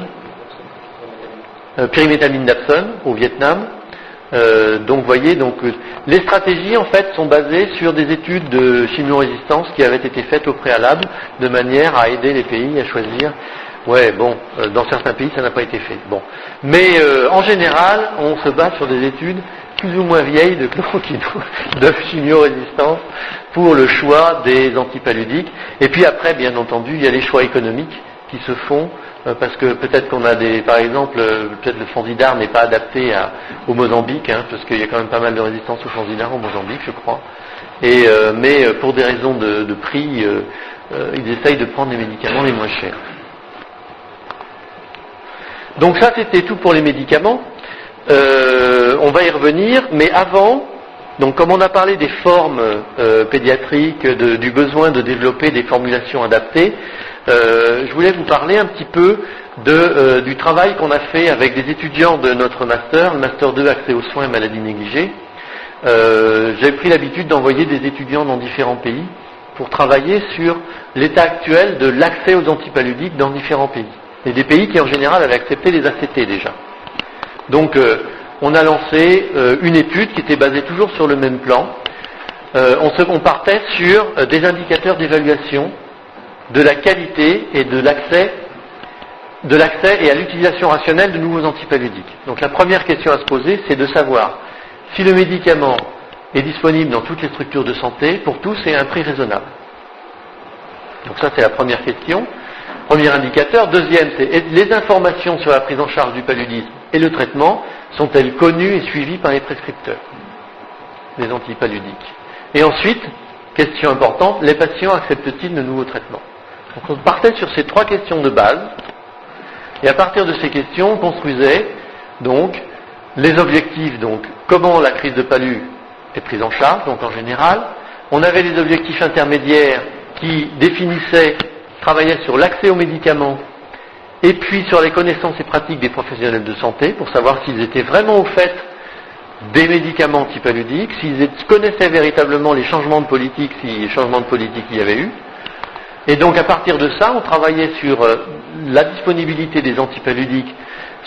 pyrimétamine d'Apson au Vietnam. Donc vous voyez, les stratégies en fait sont basées sur des études de chimio-résistance qui avaient été faites au préalable de manière à aider les pays à choisir. Dans certains pays ça n'a pas été fait. Mais en général, on se base sur des études plus ou moins vieilles de chimio-résistance pour le choix des antipaludiques. Et puis après, bien entendu, il y a les choix économiques qui se font parce que peut-être qu'on a par exemple, peut-être le fanzidar n'est pas adapté au Mozambique, parce qu'il y a quand même pas mal de résistance au fanzidar au Mozambique, je crois. Mais pour des raisons de prix, ils essayent de prendre les médicaments les moins chers. Donc ça, c'était tout pour les médicaments. On va y revenir, mais avant, donc comme on a parlé des formes pédiatriques, du besoin de développer des formulations adaptées, je voulais vous parler un petit peu du travail qu'on a fait avec des étudiants de notre master, le master 2 accès aux soins et maladies négligées. J'ai pris l'habitude d'envoyer des étudiants dans différents pays pour travailler sur l'état actuel de l'accès aux antipaludiques dans différents pays. Et des pays qui en général avaient accepté les ACT déjà. Donc on a lancé une étude qui était basée toujours sur le même plan. On partait sur des indicateurs d'évaluation de la qualité et de l'accès et à l'utilisation rationnelle de nouveaux antipaludiques. Donc la première question à se poser, c'est de savoir si le médicament est disponible dans toutes les structures de santé pour tous et à un prix raisonnable. Donc ça c'est la première question. Premier indicateur. Deuxième, c'est les informations sur la prise en charge du paludisme et le traitement sont-elles connues et suivies par les prescripteurs des antipaludiques. Et ensuite, question importante, les patients acceptent-ils de nouveaux traitements? Donc on partait sur ces trois questions de base, et à partir de ces questions, on construisait donc les objectifs, donc comment la crise de palu est prise en charge, donc en général. On avait les objectifs intermédiaires qui travaillaient sur l'accès aux médicaments et puis sur les connaissances et pratiques des professionnels de santé pour savoir s'ils étaient vraiment au fait des médicaments antipaludiques, s'ils connaissaient véritablement les changements de politique, si les changements de politique il y avait eu. Et donc à partir de ça, on travaillait sur la disponibilité des antipaludiques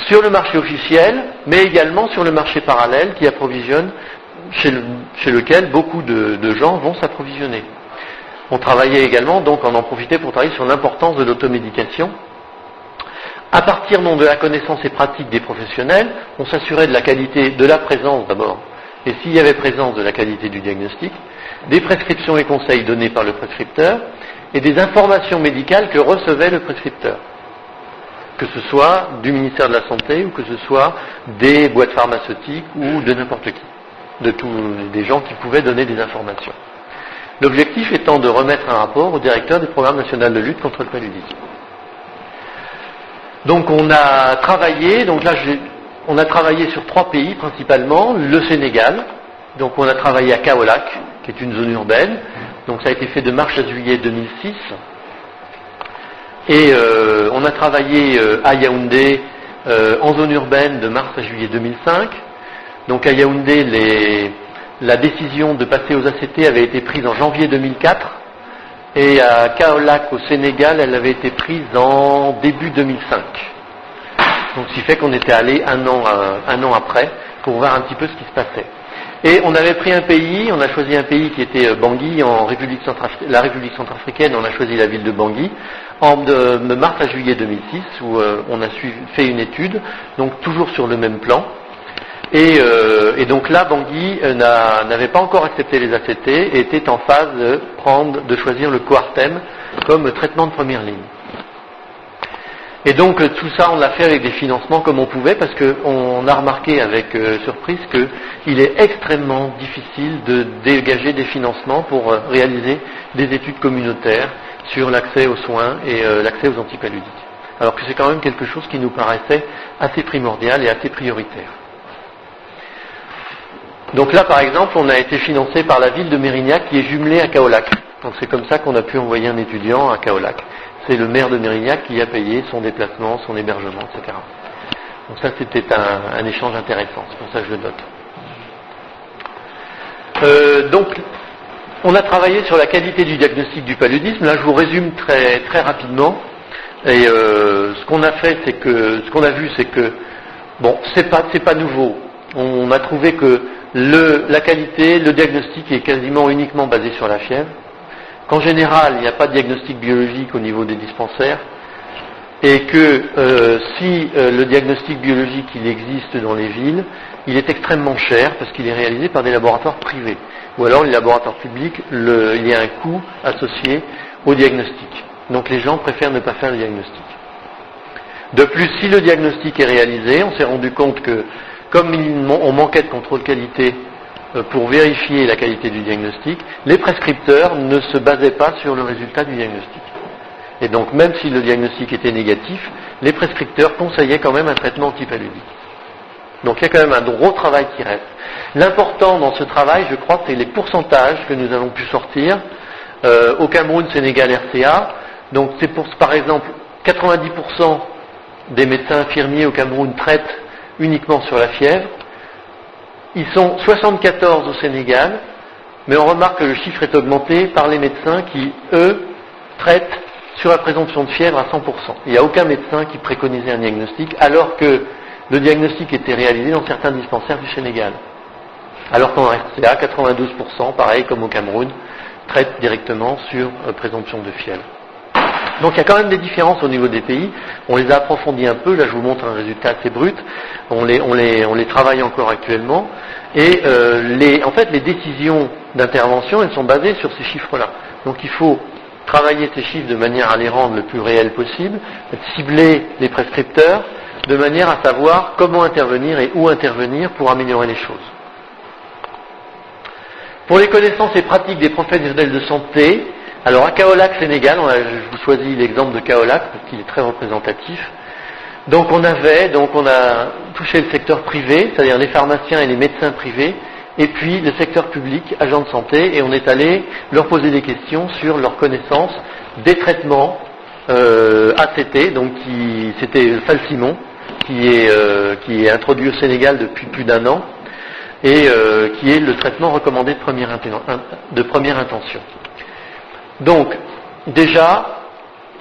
sur le marché officiel, mais également sur le marché parallèle qui approvisionne, chez lequel beaucoup de gens vont s'approvisionner. On travaillait également, donc on en profitait pour travailler sur l'importance de l'automédication. À partir de la connaissance et pratique des professionnels, on s'assurait de la qualité, de la présence d'abord, et s'il y avait présence, de la qualité du diagnostic, des prescriptions et conseils donnés par le prescripteur, et des informations médicales que recevait le prescripteur, que ce soit du ministère de la Santé ou que ce soit des boîtes pharmaceutiques ou de n'importe qui, des gens qui pouvaient donner des informations. L'objectif étant de remettre un rapport au directeur du programme national de lutte contre le paludisme. Donc on a travaillé, on a travaillé sur 3 pays principalement, le Sénégal, donc on a travaillé à Kaolack, qui est une zone urbaine, donc ça a été fait de mars à juillet 2006, et on a travaillé à Yaoundé en zone urbaine de mars à juillet 2005, donc à Yaoundé la décision de passer aux ACT avait été prise en janvier 2004, et à Kaolack au Sénégal, elle avait été prise en début 2005. Donc ce qui fait qu'on était allé un an après pour voir un petit peu ce qui se passait. Et on avait pris on a choisi un pays qui était Bangui, la République centrafricaine, on a choisi la ville de Bangui, de mars à juillet 2006, où on a fait une étude, donc toujours sur le même plan. Et donc là, Bangui n'avait pas encore accepté les ACT et était en phase de choisir le Coartem comme traitement de première ligne. Et donc tout ça, on l'a fait avec des financements comme on pouvait, parce qu'on a remarqué avec surprise qu'il est extrêmement difficile de dégager des financements pour réaliser des études communautaires sur l'accès aux soins et l'accès aux antipaludiques. Alors que c'est quand même quelque chose qui nous paraissait assez primordial et assez prioritaire. Donc là, par exemple, on a été financé par la ville de Mérignac qui est jumelée à Kaolack. Donc c'est comme ça qu'on a pu envoyer un étudiant à Kaolack. C'est le maire de Mérignac qui a payé son déplacement, son hébergement, etc. Donc ça, c'était un échange intéressant, c'est pour ça que je le note. Donc, on a travaillé sur la qualité du diagnostic du paludisme. Là, je vous résume très, très rapidement. Et ce qu'on a fait, ce qu'on a vu, c'est que, bon, c'est pas nouveau. On a trouvé que la qualité, le diagnostic est quasiment uniquement basé sur la fièvre. Qu'en général, il n'y a pas de diagnostic biologique au niveau des dispensaires. Et que si le diagnostic biologique il existe dans les villes, il est extrêmement cher parce qu'il est réalisé par des laboratoires privés. Ou alors les laboratoires publics, il y a un coût associé au diagnostic. Donc les gens préfèrent ne pas faire le diagnostic. De plus, si le diagnostic est réalisé, on s'est rendu compte que comme on manquait de contrôle qualité pour vérifier la qualité du diagnostic, les prescripteurs ne se basaient pas sur le résultat du diagnostic. Et donc, même si le diagnostic était négatif, les prescripteurs conseillaient quand même un traitement antipaludique. Donc, il y a quand même un gros travail qui reste. L'important dans ce travail, je crois, c'est les pourcentages que nous avons pu sortir. Au Cameroun, Sénégal, RCA. Donc, c'est par exemple, 90% des médecins infirmiers au Cameroun traitent uniquement sur la fièvre. Ils sont 74 au Sénégal, mais on remarque que le chiffre est augmenté par les médecins qui, eux, traitent sur la présomption de fièvre à 100%. Il n'y a aucun médecin qui préconisait un diagnostic, alors que le diagnostic était réalisé dans certains dispensaires du Sénégal. Alors qu'en RCA, 92%, pareil comme au Cameroun, traitent directement sur présomption de fièvre. Donc il y a quand même des différences au niveau des pays. On les a approfondis un peu. Là, je vous montre un résultat assez brut. On les travaille encore actuellement. Et en fait, les décisions d'intervention, elles sont basées sur ces chiffres-là. Donc il faut travailler ces chiffres de manière à les rendre le plus réels possible, cibler les prescripteurs de manière à savoir comment intervenir et où intervenir pour améliorer les choses. Pour les connaissances et pratiques des professionnels de santé, alors à Kaolack, Sénégal, je vous choisis l'exemple de Kaolack parce qu'il est très représentatif. Donc on a touché le secteur privé, c'est-à-dire les pharmaciens et les médecins privés, et puis le secteur public, agents de santé, et on est allé leur poser des questions sur leur connaissance des traitements ACT, donc c'était le Falcimon, qui est introduit au Sénégal depuis plus d'1 an, et qui est le traitement recommandé de première intention. Donc, déjà,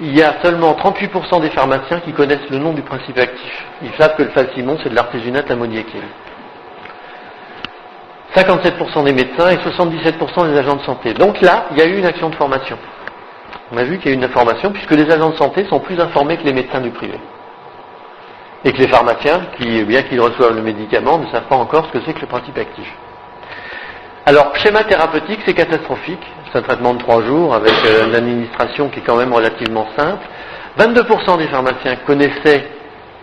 il y a seulement 38% des pharmaciens qui connaissent le nom du principe actif. Ils savent que le Falcimon, c'est de l'artésunate ammoniaquine. 57% des médecins et 77% des agents de santé. Donc là, il y a eu une action de formation. On a vu qu'il y a eu une information puisque les agents de santé sont plus informés que les médecins du privé. Et que les pharmaciens, bien qu'ils reçoivent le médicament, ne savent pas encore ce que c'est que le principe actif. Alors, schéma thérapeutique, c'est catastrophique. C'est un traitement de 3 jours avec une administration qui est quand même relativement simple. 22% des pharmaciens connaissaient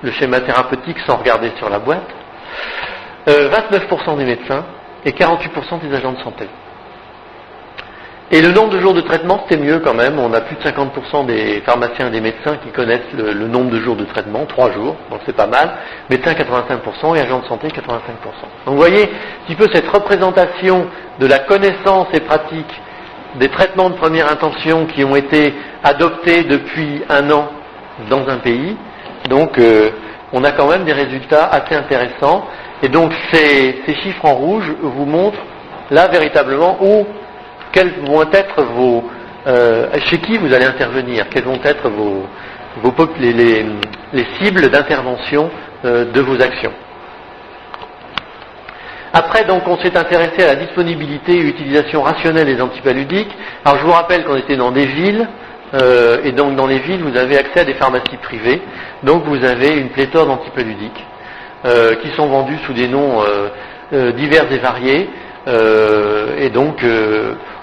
le schéma thérapeutique sans regarder sur la boîte. 29% des médecins et 48% des agents de santé. Et le nombre de jours de traitement, c'était mieux quand même. On a plus de 50% des pharmaciens et des médecins qui connaissent le nombre de jours de traitement, 3 jours, donc c'est pas mal. Médecins 85% et agents de santé 85%. Donc vous voyez un petit peu cette représentation de la connaissance et pratique des traitements de première intention qui ont été adoptés depuis 1 an dans un pays. Donc on a quand même des résultats assez intéressants. Et donc ces chiffres en rouge vous montrent là véritablement quels vont être chez qui vous allez intervenir, quelles vont être les cibles d'intervention de vos actions. Après, donc, on s'est intéressé à la disponibilité et utilisation rationnelle des antipaludiques. Alors, je vous rappelle qu'on était dans des villes, et donc dans les villes, vous avez accès à des pharmacies privées. Donc, vous avez une pléthore d'antipaludiques qui sont vendus sous des noms divers et variés. Et donc,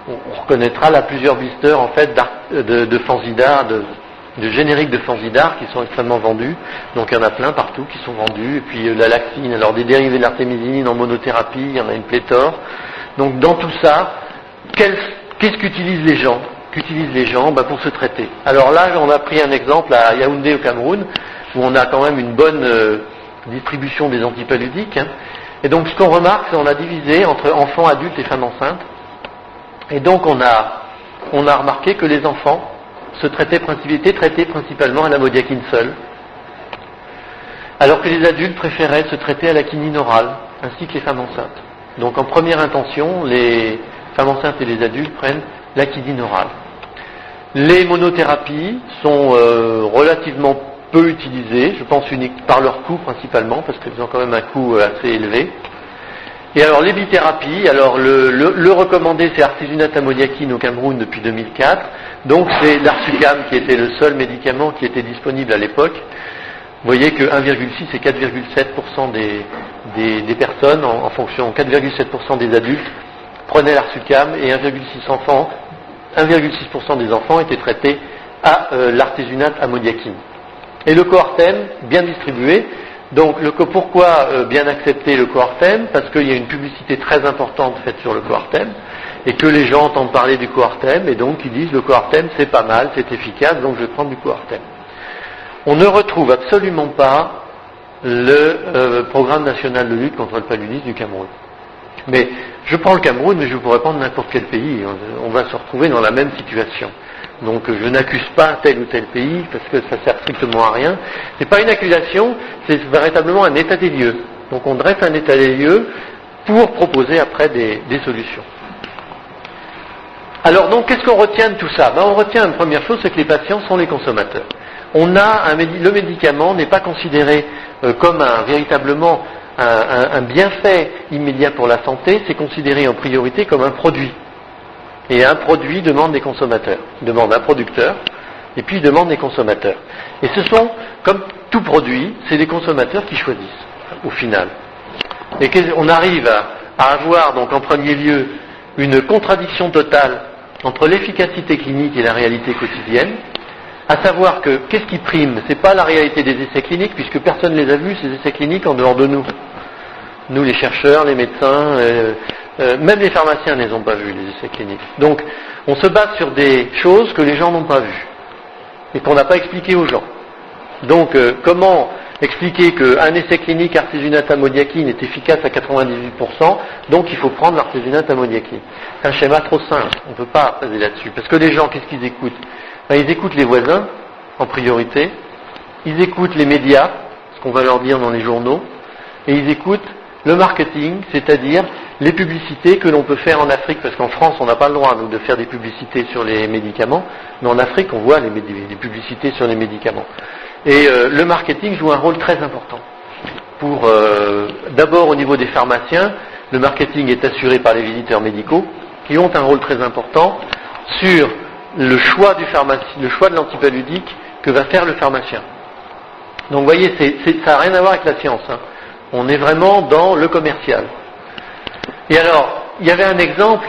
on reconnaîtra là plusieurs blisters en fait de Fansidar, de génériques de Fansidar qui sont extrêmement vendus. Donc il y en a plein partout qui sont vendus. Et puis la laxine, alors des dérivés de l'artémisinine en monothérapie, il y en a une pléthore. Donc dans tout ça, qu'est-ce qu'utilisent les gens pour se traiter. Alors là, on a pris un exemple à Yaoundé au Cameroun, où on a quand même une bonne distribution des antipaludiques. Et donc ce qu'on remarque, c'est qu'on a divisé entre enfants, adultes et femmes enceintes. Et donc on a remarqué que les enfants étaient traités principalement à la modiaquine seule. alors que les adultes préféraient se traiter à la quinine orale, ainsi que les femmes enceintes. Donc en première intention, les femmes enceintes et les adultes prennent la quinine orale. Les monothérapies sont relativement peu utilisées, je pense unique par leur coût principalement, parce qu'elles ont quand même un coût assez élevé. Et alors les bithérapies, alors le recommandé c'est artésunate ammoniaquine au Cameroun depuis 2004, donc c'est l'Arsucam qui était le seul médicament qui était disponible à l'époque. Vous voyez que 1,6 et 4,7% des personnes, en fonction, 4,7% des adultes prenaient l'Arsucam et 1,6% des enfants étaient traités à l'artésunate ammoniaquine. Et le Coartem, bien distribué. Donc pourquoi bien accepter le Coartem? Parce qu'il y a une publicité très importante faite sur le Coartem et que les gens entendent parler du Coartem et donc ils disent le Coartem c'est pas mal, c'est efficace, donc je vais prendre du Coartem. On ne retrouve absolument pas le programme national de lutte contre le paludisme du Cameroun. Mais je prends le Cameroun, mais je pourrais prendre n'importe quel pays. On va se retrouver dans la même situation. Donc je n'accuse pas tel ou tel pays parce que ça sert strictement à rien. C'est pas une accusation, c'est véritablement un état des lieux. Donc on dresse un état des lieux pour proposer après des solutions. Alors donc qu'est-ce qu'on retient de tout ça? On retient une première chose, c'est que les patients sont les consommateurs. Le médicament n'est pas considéré comme véritablement un bienfait immédiat pour la santé, c'est considéré en priorité comme un produit. Et un produit demande des consommateurs, demande un producteur, et puis demande des consommateurs. Et ce sont, comme tout produit, c'est les consommateurs qui choisissent, au final. Et on arrive à avoir, donc en premier lieu, une contradiction totale entre l'efficacité clinique et la réalité quotidienne, à savoir que, qu'est-ce qui prime? C'est pas la réalité des essais cliniques, puisque personne ne les a vus, ces essais cliniques, en dehors de nous. Nous, les chercheurs, les médecins, même les pharmaciens ne les ont pas vus, les essais cliniques. Donc, on se base sur des choses que les gens n'ont pas vues et qu'on n'a pas expliquées aux gens. Donc, comment expliquer qu'un essai clinique artésunate ammoniaquine est efficace à 98%, donc il faut prendre l'artésunate ammoniaquine. C'est un schéma trop simple, on ne peut pas baser là-dessus. Parce que les gens, qu'est-ce qu'ils écoutent? Ils écoutent les voisins, en priorité, ils écoutent les médias, ce qu'on va leur dire dans les journaux, et ils écoutent le marketing, c'est-à-dire les publicités que l'on peut faire en Afrique, parce qu'en France, on n'a pas le droit, nous, de faire des publicités sur les médicaments, mais en Afrique, on voit les publicités sur les médicaments. Et le marketing joue un rôle très important. D'abord, au niveau des pharmaciens, le marketing est assuré par les visiteurs médicaux, qui ont un rôle très important sur le choix de l'antipaludique que va faire le pharmacien. Donc, vous voyez, ça n'a rien à voir avec la science, hein. On est vraiment dans le commercial. Et alors, il y avait un exemple,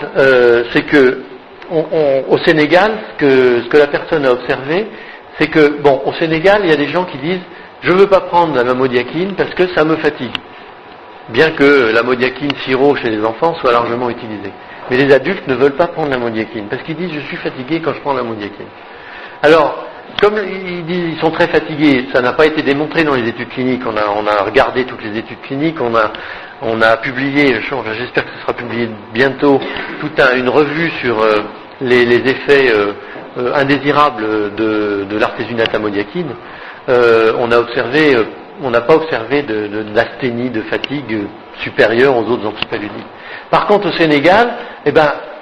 c'est que au Sénégal, ce que la personne a observé, c'est que, au Sénégal, il y a des gens qui disent « je ne veux pas prendre la modiaquine parce que ça me fatigue », bien que la modiaquine sirop chez les enfants soit largement utilisée. Mais les adultes ne veulent pas prendre la modiaquine parce qu'ils disent « je suis fatigué quand je prends la modiaquine ». Alors, comme ils disent ils sont très fatigués, ça n'a pas été démontré dans les études cliniques, on a regardé toutes les études cliniques, on a publié, j'espère que ce sera publié bientôt, une revue sur les effets indésirables de l'artésunate ammoniaquine. On n'a pas observé d'asthénie, de fatigue supérieure aux autres antipaludiques. Par contre, au Sénégal,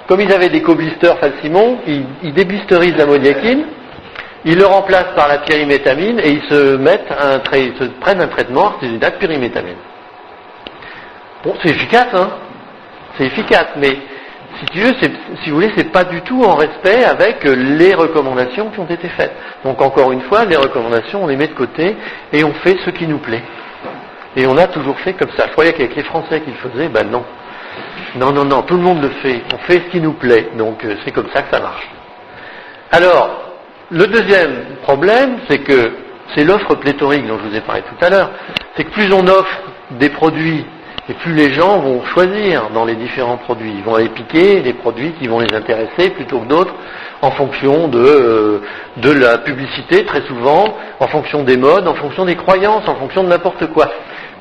comme ils avaient des co-blisters Falsimon, ils déblisterisent l'ammoniaquine, ils le remplacent par la pyrimétamine et ils se prennent un traitement artésunate pyrimétamine. Bon, c'est efficace, hein. C'est efficace, mais si vous voulez, c'est pas du tout en respect avec les recommandations qui ont été faites. Donc encore une fois, les recommandations, on les met de côté et on fait ce qui nous plaît. Et on a toujours fait comme ça. Je croyais qu'avec les Français qui le faisaient, non. Non, tout le monde le fait. On fait ce qui nous plaît. Donc c'est comme ça que ça marche. Alors, le deuxième problème, c'est que c'est l'offre pléthorique dont je vous ai parlé tout à l'heure. C'est que plus on offre des produits, et plus les gens vont choisir dans les différents produits. Ils vont aller piquer les produits qui vont les intéresser plutôt que d'autres, en fonction de la publicité très souvent, en fonction des modes, en fonction des croyances, en fonction de n'importe quoi.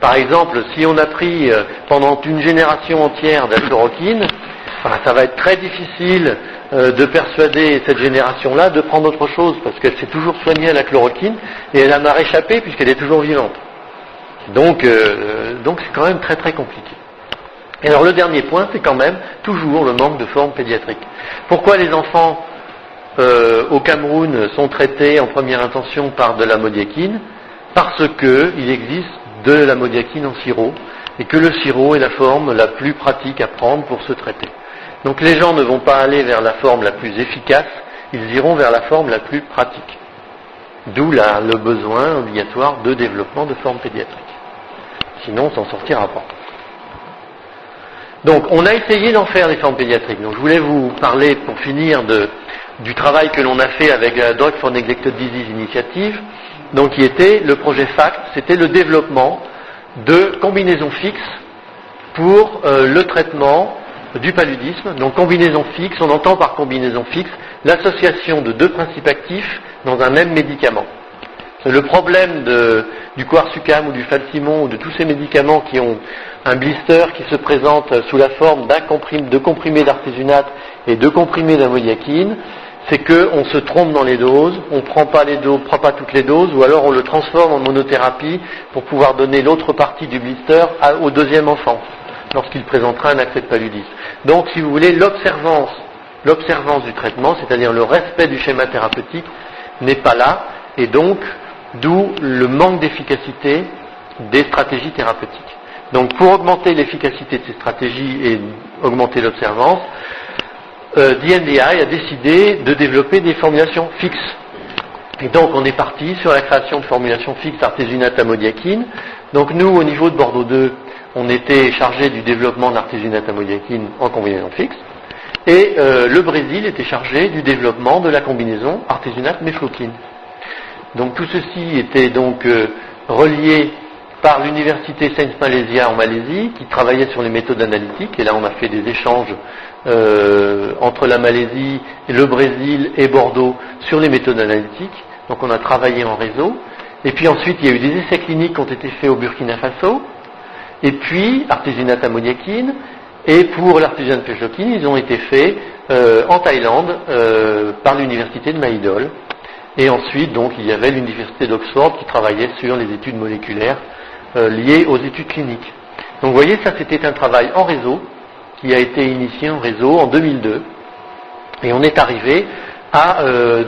Par exemple, si on a pris pendant une génération entière de la chloroquine, ça va être très difficile de persuader cette génération-là de prendre autre chose, parce qu'elle s'est toujours soignée à la chloroquine, et elle en a réchappé puisqu'elle est toujours vivante. Donc c'est quand même très très compliqué. Et alors le dernier point, c'est quand même toujours le manque de formes pédiatriques. Pourquoi les enfants au Cameroun sont traités en première intention par de la modiakine? Parce qu'il existe de la modiakine en sirop, et que le sirop est la forme la plus pratique à prendre pour se traiter. Donc les gens ne vont pas aller vers la forme la plus efficace, ils iront vers la forme la plus pratique. D'où le besoin obligatoire de développement de formes pédiatriques. Sinon, on s'en sortira pas. Donc, on a essayé d'en faire des formes pédiatriques. Donc, je voulais vous parler, pour finir, du travail que l'on a fait avec la Drug for Neglected Disease Initiative, donc qui était le projet FACT, c'était le développement de combinaisons fixes pour le traitement du paludisme. Donc, combinaison fixe, on entend par combinaison fixe l'association de deux principes actifs dans un même médicament. Le problème du Coarsucam ou du Falsimon ou de tous ces médicaments qui ont un blister qui se présente sous la forme de comprimés d'artésunate et de comprimés d'ammoniakine, c'est qu'on se trompe dans les doses, on ne prend pas toutes les doses, ou alors on le transforme en monothérapie pour pouvoir donner l'autre partie du blister au deuxième enfant, lorsqu'il présentera un accès de paludisme. Donc, si vous voulez, l'observance du traitement, c'est-à-dire le respect du schéma thérapeutique, n'est pas là, et donc, d'où le manque d'efficacité des stratégies thérapeutiques. Donc, pour augmenter l'efficacité de ces stratégies et augmenter l'observance, DNDi a décidé de développer des formulations fixes. Et donc, on est parti sur la création de formulations fixes artésunate ammoniakine. Donc, nous, au niveau de Bordeaux 2, on était chargé du développement d'artésunate ammoniakine en combinaison fixe. Et le Brésil était chargé du développement de la combinaison artésunate-mefloquine. Donc tout ceci était donc relié par l'université Saint Malaysia en Malaisie, qui travaillait sur les méthodes analytiques, et là on a fait des échanges entre la Malaisie, le Brésil et Bordeaux sur les méthodes analytiques. Donc on a travaillé en réseau. Et puis ensuite il y a eu des essais cliniques qui ont été faits au Burkina Faso, et puis artésunate ammoniakine, et pour l'artésunate mefloquine, ils ont été faits en Thaïlande par l'université de Maïdol. Et ensuite, donc, il y avait l'université d'Oxford qui travaillait sur les études moléculaires liées aux études cliniques. Donc, vous voyez, ça, c'était un travail en réseau qui a été initié en réseau en 2002. Et on est arrivé à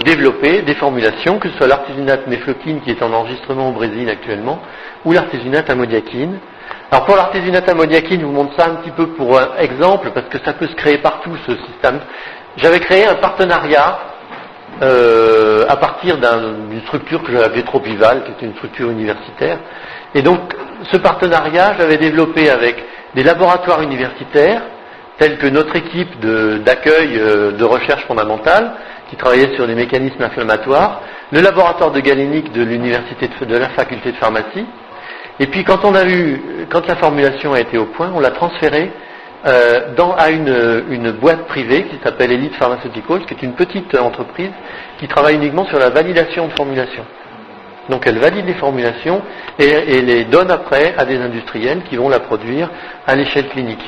développer des formulations, que ce soit l'artésunate mefloquine qui est en enregistrement au Brésil actuellement, ou l'artésunate ammoniakine. Alors, pour l'artésunate ammoniakine, je vous montre ça un petit peu pour un exemple, parce que ça peut se créer partout, ce système. J'avais créé un partenariat à partir d'une structure que j'avais appelée Tropival, qui était une structure universitaire. Et donc, ce partenariat, j'avais développé avec des laboratoires universitaires, tels que notre équipe d'accueil de recherche fondamentale, qui travaillait sur les mécanismes inflammatoires, le laboratoire de galénique de l'université de la faculté de pharmacie. Et puis, quand la formulation a été au point, on l'a transférée à une boîte privée qui s'appelle Elite Pharmaceuticals, qui est une petite entreprise qui travaille uniquement sur la validation de formulations. Donc elle valide les formulations et les donne après à des industriels qui vont la produire à l'échelle clinique.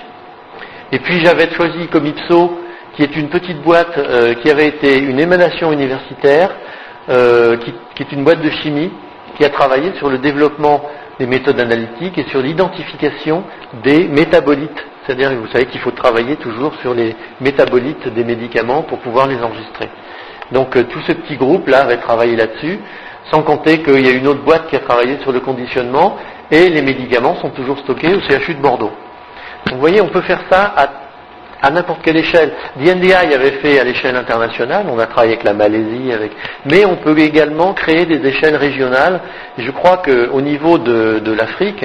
Et puis j'avais choisi Comipso, qui est une petite boîte qui avait été une émanation universitaire, qui est une boîte de chimie, qui a travaillé sur le développement des méthodes analytiques et sur l'identification des métabolites. C'est-à-dire que vous savez qu'il faut travailler toujours sur les métabolites des médicaments pour pouvoir les enregistrer. Donc tout ce petit groupe-là avait travaillé là-dessus, sans compter qu'il y a une autre boîte qui a travaillé sur le conditionnement, et les médicaments sont toujours stockés au CHU de Bordeaux. Donc vous voyez, on peut faire ça à n'importe quelle échelle. DNDi avait fait à l'échelle internationale, on a travaillé avec la Malaisie, mais on peut également créer des échelles régionales, et je crois qu'au niveau de l'Afrique,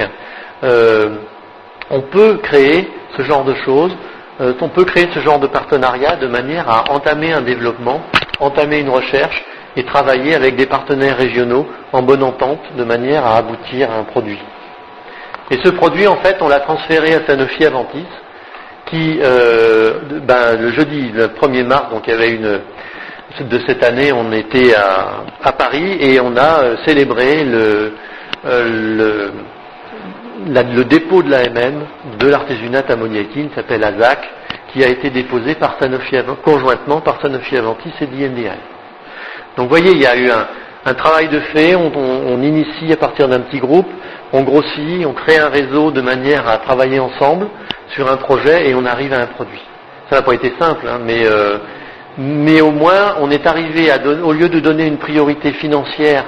on peut créer ce genre de choses, on peut créer ce genre de partenariat de manière à entamer un développement, entamer une recherche et travailler avec des partenaires régionaux en bonne entente de manière à aboutir à un produit. Et ce produit, en fait, on l'a transféré à Sanofi Aventis, qui, le jeudi, le 1er mars, donc il y avait de cette année, on était à Paris et on a célébré le dépôt de l'AMM de l'artésunate ammoniakine, qui s'appelle AZAC, qui a été déposé par conjointement par Sanofi Aventis et DNDi. Donc vous voyez, il y a eu un travail de fait, on initie à partir d'un petit groupe, on grossit, on crée un réseau de manière à travailler ensemble sur un projet et on arrive à un produit. Ça n'a pas été simple, hein, mais au moins on est arrivé à donner, au lieu de donner une priorité financière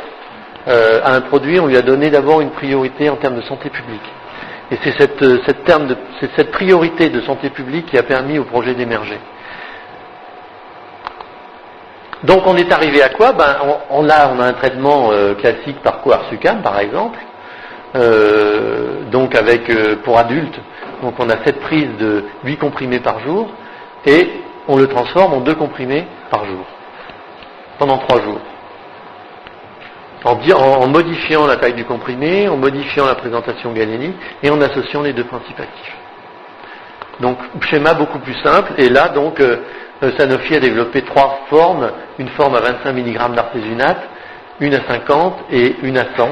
à un produit, on lui a donné d'abord une priorité en termes de santé publique. Et c'est cette priorité de santé publique qui a permis au projet d'émerger. Donc on est arrivé à quoi? On a un traitement classique par Coarsucam par exemple, donc pour adultes, donc on a 7 prises de 8 comprimés par jour et on le transforme en 2 comprimés par jour, pendant 3 jours. En modifiant la taille du comprimé, en modifiant la présentation galénique et en associant les 2 principes actifs. Donc schéma beaucoup plus simple, et là donc Sanofi a développé 3 formes, une forme à 25 mg d'artésunate, une à 50 et une à 100,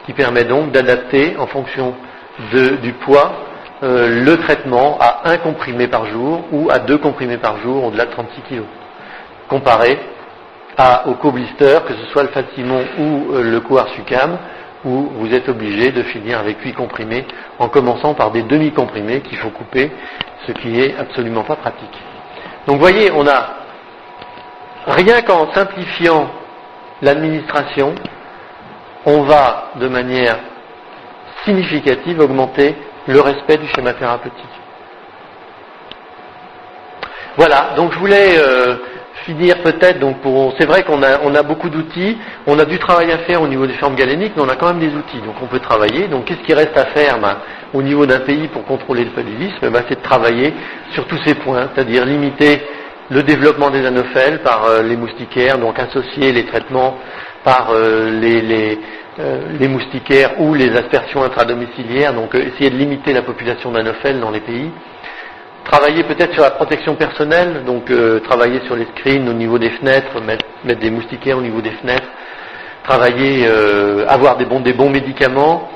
qui permet donc d'adapter en fonction du poids le traitement à 1 comprimé par jour ou à 2 comprimés par jour au-delà de 36 kg. Comparé au co-blister, que ce soit le Falsimon ou le Coarsucam, où vous êtes obligé de finir avec 8 comprimés, en commençant par des demi-comprimés qu'il faut couper, ce qui est absolument pas pratique. Donc vous voyez, on a, rien qu'en simplifiant l'administration, on va de manière significative augmenter le respect du schéma thérapeutique. Voilà, donc je voulais finir peut-être, c'est vrai qu'on a beaucoup d'outils, on a du travail à faire au niveau des formes galéniques, mais on a quand même des outils, donc on peut travailler. Donc qu'est-ce qui reste à faire au niveau d'un pays pour contrôler le paludisme? C'est de travailler sur tous ces points, c'est-à-dire limiter le développement des anophèles par les moustiquaires, donc associer les traitements par les moustiquaires ou les aspersions intradomiciliaires, donc essayer de limiter la population d'anophèles dans les pays. Travailler peut-être sur la protection personnelle, donc travailler sur les screens au niveau des fenêtres, mettre des moustiquaires au niveau des fenêtres, travailler, avoir des bons médicaments,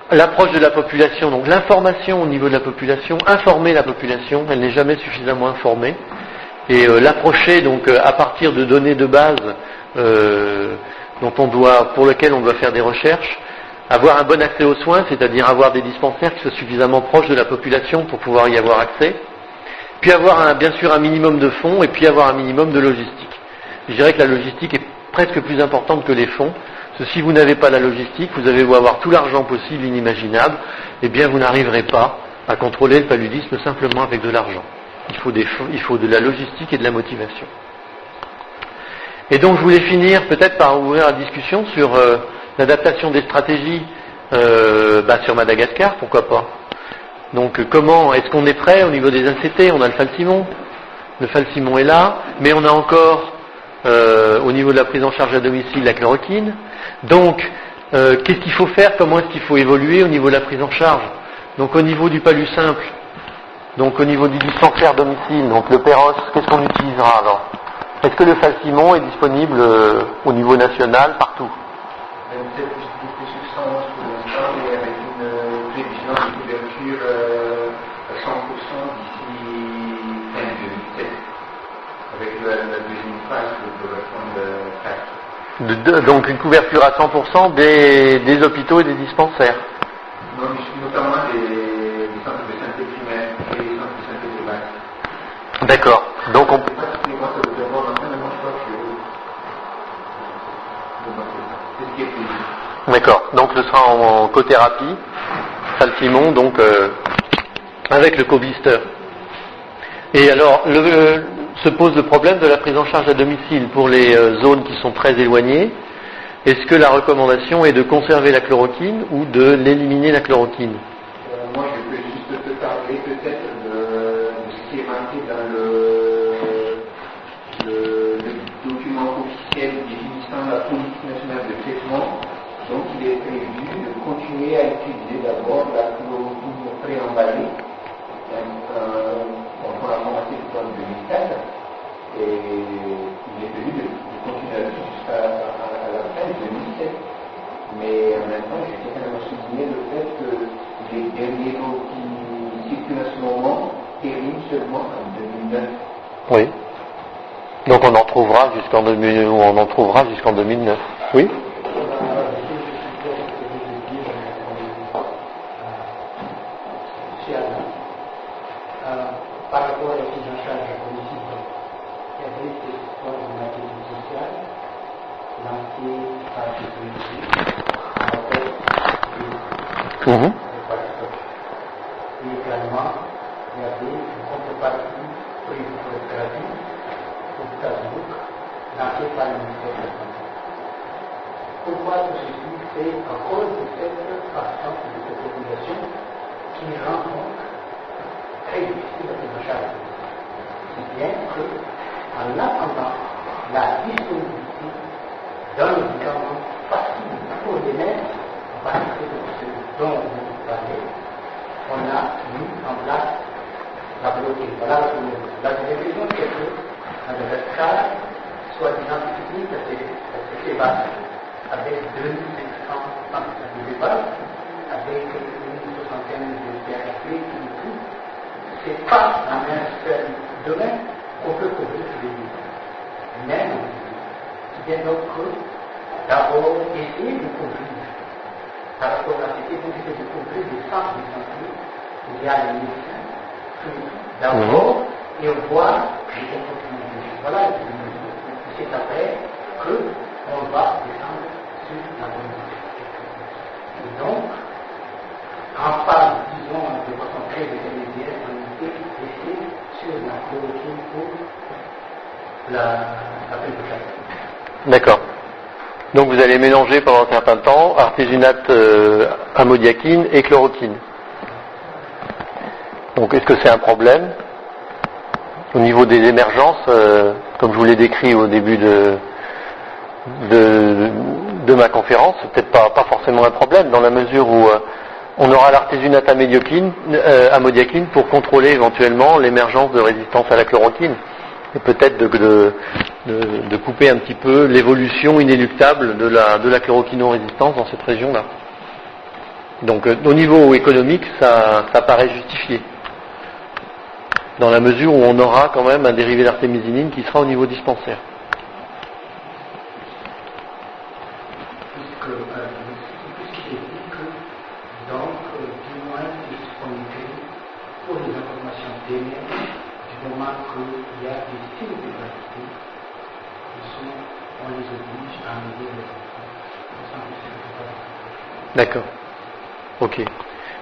l'approche de la population, donc l'information au niveau de la population, informer la population, elle n'est jamais suffisamment informée, et l'approcher donc à partir de données de base pour lesquelles on doit faire des recherches, avoir un bon accès aux soins, c'est-à-dire avoir des dispensaires qui soient suffisamment proches de la population pour pouvoir y avoir accès, puis avoir bien sûr un minimum de fonds et puis avoir un minimum de logistique. Je dirais que la logistique est presque plus importante que les fonds, parce que si vous n'avez pas la logistique, vous avez beau avoir tout l'argent possible, inimaginable, eh bien vous n'arriverez pas à contrôler le paludisme simplement avec de l'argent. Il faut de la logistique et de la motivation. Et donc je voulais finir peut-être par ouvrir la discussion sur l'adaptation des stratégies sur Madagascar, pourquoi pas. Donc comment est-ce qu'on est prêt au niveau des ACT? On a le Falsimon. Le Falsimon est là, mais on a encore au niveau de la prise en charge à domicile la chloroquine. Donc qu'est-ce qu'il faut faire? Comment est-ce qu'il faut évoluer au niveau de la prise en charge? Donc au niveau du palu simple, donc au niveau du dispensaire domicile, donc le Péros, qu'est-ce qu'on utilisera alors? Est-ce que le Falsimon est disponible au niveau national partout? C'est beaucoup de substances pour l'instant, mais avec une prévision de couverture à 100% d'ici fin 2007, avec la deuxième phase de la réforme de 4. Donc une couverture à 100% des hôpitaux et des dispensaires. Non, notamment des centres de santé primaire et des centres de santé de base. D'accord. Donc on peut. D'accord. Donc ce sera en cothérapie, Falsimon, donc avec le co-blister. Et alors se pose le problème de la prise en charge à domicile pour les zones qui sont très éloignées. Est-ce que la recommandation est de conserver la chloroquine ou de l'éliminer la chloroquine? Moi, je peux juste te parler peut-être de ce qui est marqué dans le document officiel définissant la politique nationale de traitement. Donc, il est prévu de continuer à utiliser d'abord la chloroquine préemballée. On a commencé le plan 2004 et il est prévu de continuer là-dessus jusqu'à la fin de 2007. Mais en même temps, je tiens quand même à souligner le fait que les derniers lots qui circulent à ce moment périment seulement en 2009. Oui. Donc on en trouvera jusqu'en 2009. Oui. par rapport à la prise en charge à domicile, il y avait cette histoire de marketing social lancée par la sécurité en fait des participants. Et également, il y avait une contrepartie gratuite au Facebook lancée par le ministère de la Santé. Pourquoi tout ceci? C'est à cause de cette façon de cette population qui rend donc très difficile à prendre en charge. Si bien qu'en attendant la disponibilité d'un médicament facile pour les mères, en particulier pour ceux dont vous parlez, on a mis en place la bloquée. Voilà la première chose. La deuxième raison, c'est que dans le cas, soi-disant technique, c'est bas, avec 2500 de base, avec une soixantaine de PHP et tout. C'est pas dans un seul domaine qu'on peut couvrir tous les deux. Même, il y a donc d'abord essayer de couvrir par rapport à cette possibilité de couvrir des centres de santé, il y a les médecins, d'abord, et on voit les opportunités. Voilà, c'est après qu'on va descendre sur la communauté. Et donc, en phase, disons, de façon très intermédiaire, on était resté sur la chloroquine pour la prise de charge. D'accord. Donc vous allez mélanger pendant un certain temps artésunate amodiaquine et chloroquine. Donc est-ce que c'est un problème au niveau des émergences, comme je vous l'ai décrit au début de ma conférence? C'est peut-être pas forcément un problème dans la mesure où on aura l'artésunate amodiaquine pour contrôler éventuellement l'émergence de résistance à la chloroquine et peut-être de couper un petit peu l'évolution inéluctable de la chloroquino-résistance dans cette région-là. Donc au niveau économique, ça paraît justifié, dans la mesure où on aura quand même un dérivé d'artémisinine qui sera au niveau dispensaire. D'accord. Ok.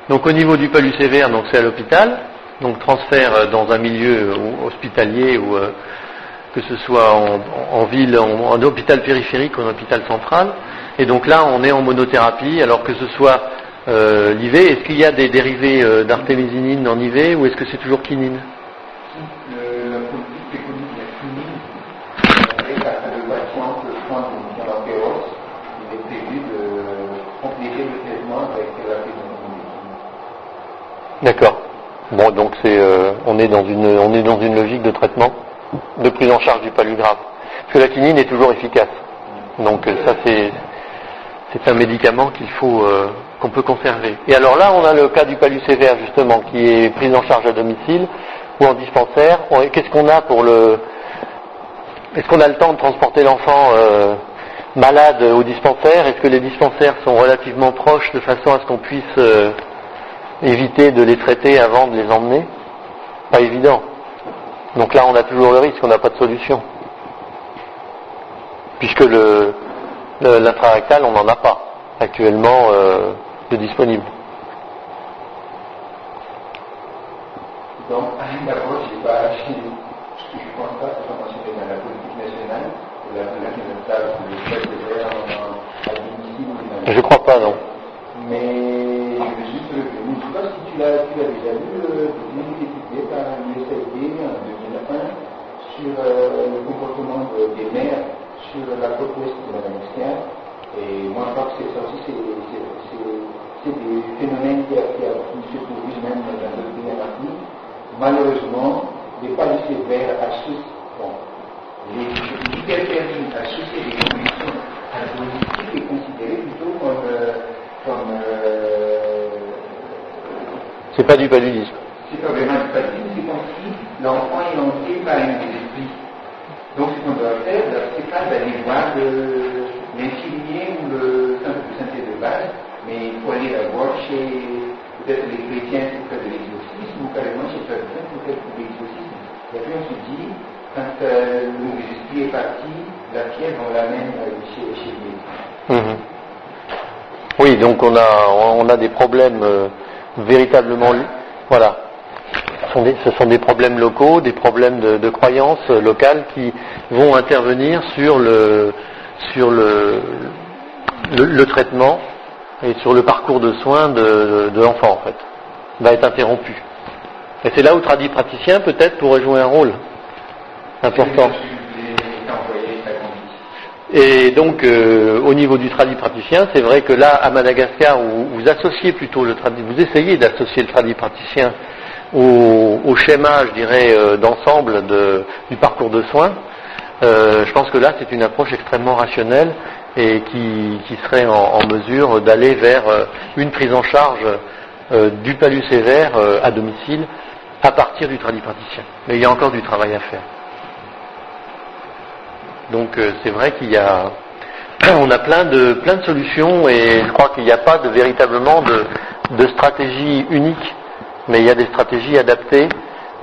Donc au niveau du palud sévère, donc c'est à l'hôpital, donc transfert dans un milieu hospitalier ou que ce soit en ville, en hôpital périphérique ou en hôpital central. Et donc là, on est en monothérapie, alors que ce soit l'IV. Est-ce qu'il y a des dérivés d'artémisinine en IV ou est-ce que c'est toujours quinine? La politique préconise la quinine avec le patient que soin de l'antéros. Il est prévu de compléter le traitement avec la pénicilline. D'accord. Bon, donc on est dans une logique de traitement, de prise en charge du palud grave. Parce que la quinine est toujours efficace. Donc ça c'est un médicament qu'on peut conserver. Et alors là, on a le cas du palud sévère justement, qui est prise en charge à domicile ou en dispensaire. Qu'est-ce qu'on a est-ce qu'on a le temps de transporter l'enfant malade au dispensaire? Est-ce que les dispensaires sont relativement proches de façon à ce qu'on puisse éviter de les traiter avant de les emmener? Pas évident. Donc là, on a toujours le risque, on n'a pas de solution. Puisque l'intrarectal, on n'en a pas actuellement de disponible. Donc, d'abord, je pense pas que ça soit mentionné dans la politique nationale, la chef de verre à domicile. Je crois pas, non. Mais je veux juste revenir. Je ne sais pas si tu l'as déjà vu, une étude par l'USAID en 2001 sur le comportement des mères sur la côte ouest de Madagascar. Et moi, je crois que ça aussi, c'est des phénomènes qui se produisent même dans d'autres pays en Afrique. Malheureusement, les palud sévères associés, les hyperthermies associées des conditions alcooliques est considéré plutôt comme c'est pas du paludisme. C'est pas vraiment du paludisme, c'est comme si l'enfant est entré par un esprit. Donc ce qu'on doit faire, c'est pas d'aller voir l'infirmier ou le centre de santé de base mais il faut aller d'abord chez peut-être les chrétiens pour faire de l'exorcisme, ou carrément chez certains pour faire de l'exorcisme. Et puis on se dit, quand le mauvais esprit est parti, la pierre, on l'amène chez lui. Oui, donc on a des problèmes véritablement, voilà. Ce sont des problèmes locaux, des problèmes de croyances locales qui vont intervenir sur le traitement et sur le parcours de soins de l'enfant en fait. Va être interrompu. Et c'est là où le tradipraticien peut-être pourrait jouer un rôle important. Et donc au niveau du tradipraticien, c'est vrai que là à Madagascar où vous associez plutôt vous essayez d'associer le tradipraticien au schéma, je dirais, d'ensemble du parcours de soins, je pense que là c'est une approche extrêmement rationnelle et qui serait en mesure d'aller vers une prise en charge du palud sévère à domicile à partir du tradipraticien. Mais il y a encore du travail à faire. Donc c'est vrai on a plein de solutions et je crois qu'il n'y a pas véritablement de stratégie unique, mais il y a des stratégies adaptées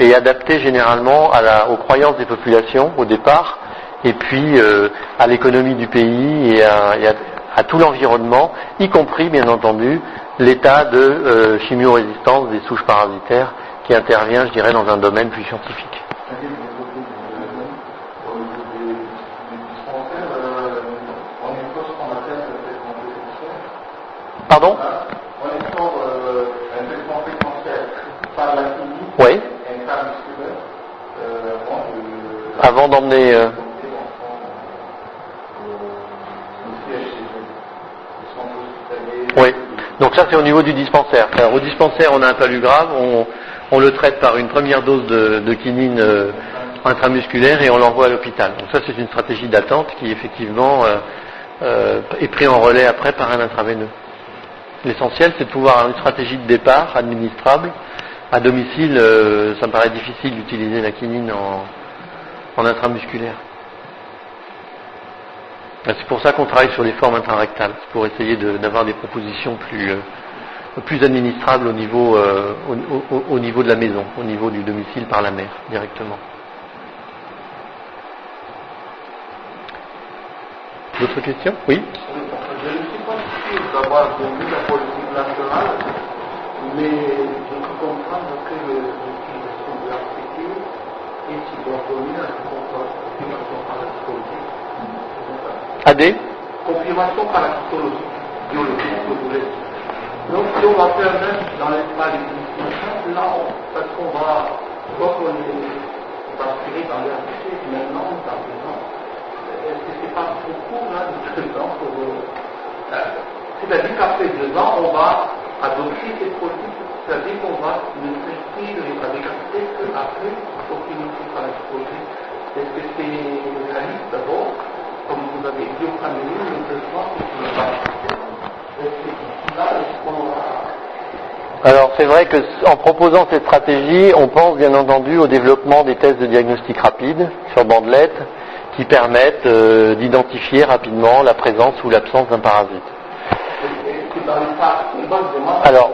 et adaptées généralement aux croyances des populations au départ et puis à l'économie du pays et à tout l'environnement, y compris bien entendu l'état de chimio-résistance des souches parasitaires qui intervient, je dirais, dans un domaine plus scientifique. Pardon ? On est sur un traitement séquentiel par la clinique Oui. et un cas musculaire avant d'emmener oui. Donc ça c'est au niveau du dispensaire. Alors, au dispensaire on a un palud grave, on le traite par une première dose de quinine intramusculaire et on l'envoie à l'hôpital. Donc ça c'est une stratégie d'attente qui effectivement est pris en relais après par un intraveineux. L'essentiel, c'est de pouvoir avoir une stratégie de départ administrable. À domicile, ça me paraît difficile d'utiliser la quinine en intramusculaire. C'est pour ça qu'on travaille sur les formes intrarectales, pour essayer d'avoir des propositions plus administrables au niveau de la maison, au niveau du domicile par la mère, directement. D'autres questions ? Oui ? Je ne suis pas sûr d'avoir compris la politique nationale, mais je peux comprendre que l'utilisation de l'ACT est subordonnée à la confirmation parapsychologique. AD ? Confirmation parapsychologique, biologique, si vous voulez. Donc si on va faire même dans l'espace des discussions, là, parce qu'on va aspirer dans l'ACT, maintenant, dans le temps. Est-ce que c'est pas beaucoup là de 2 ans pour c'est-à-dire qu'après 2 ans, on va adopter ces produits, c'est-à-dire qu'on va ne prescrire les radicalités qu'après pour finir par la psychologie. Est-ce que c'est réaliste d'abord, comme vous avez dit au premier, le traitement c'est une partie. Est-ce que là, est-ce qu'on va... Alors c'est vrai qu'en proposant cette stratégie, on pense bien entendu au développement des tests de diagnostic rapide sur bandelette qui permettent d'identifier rapidement la présence ou l'absence d'un parasite. Alors,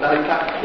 dans les quartiers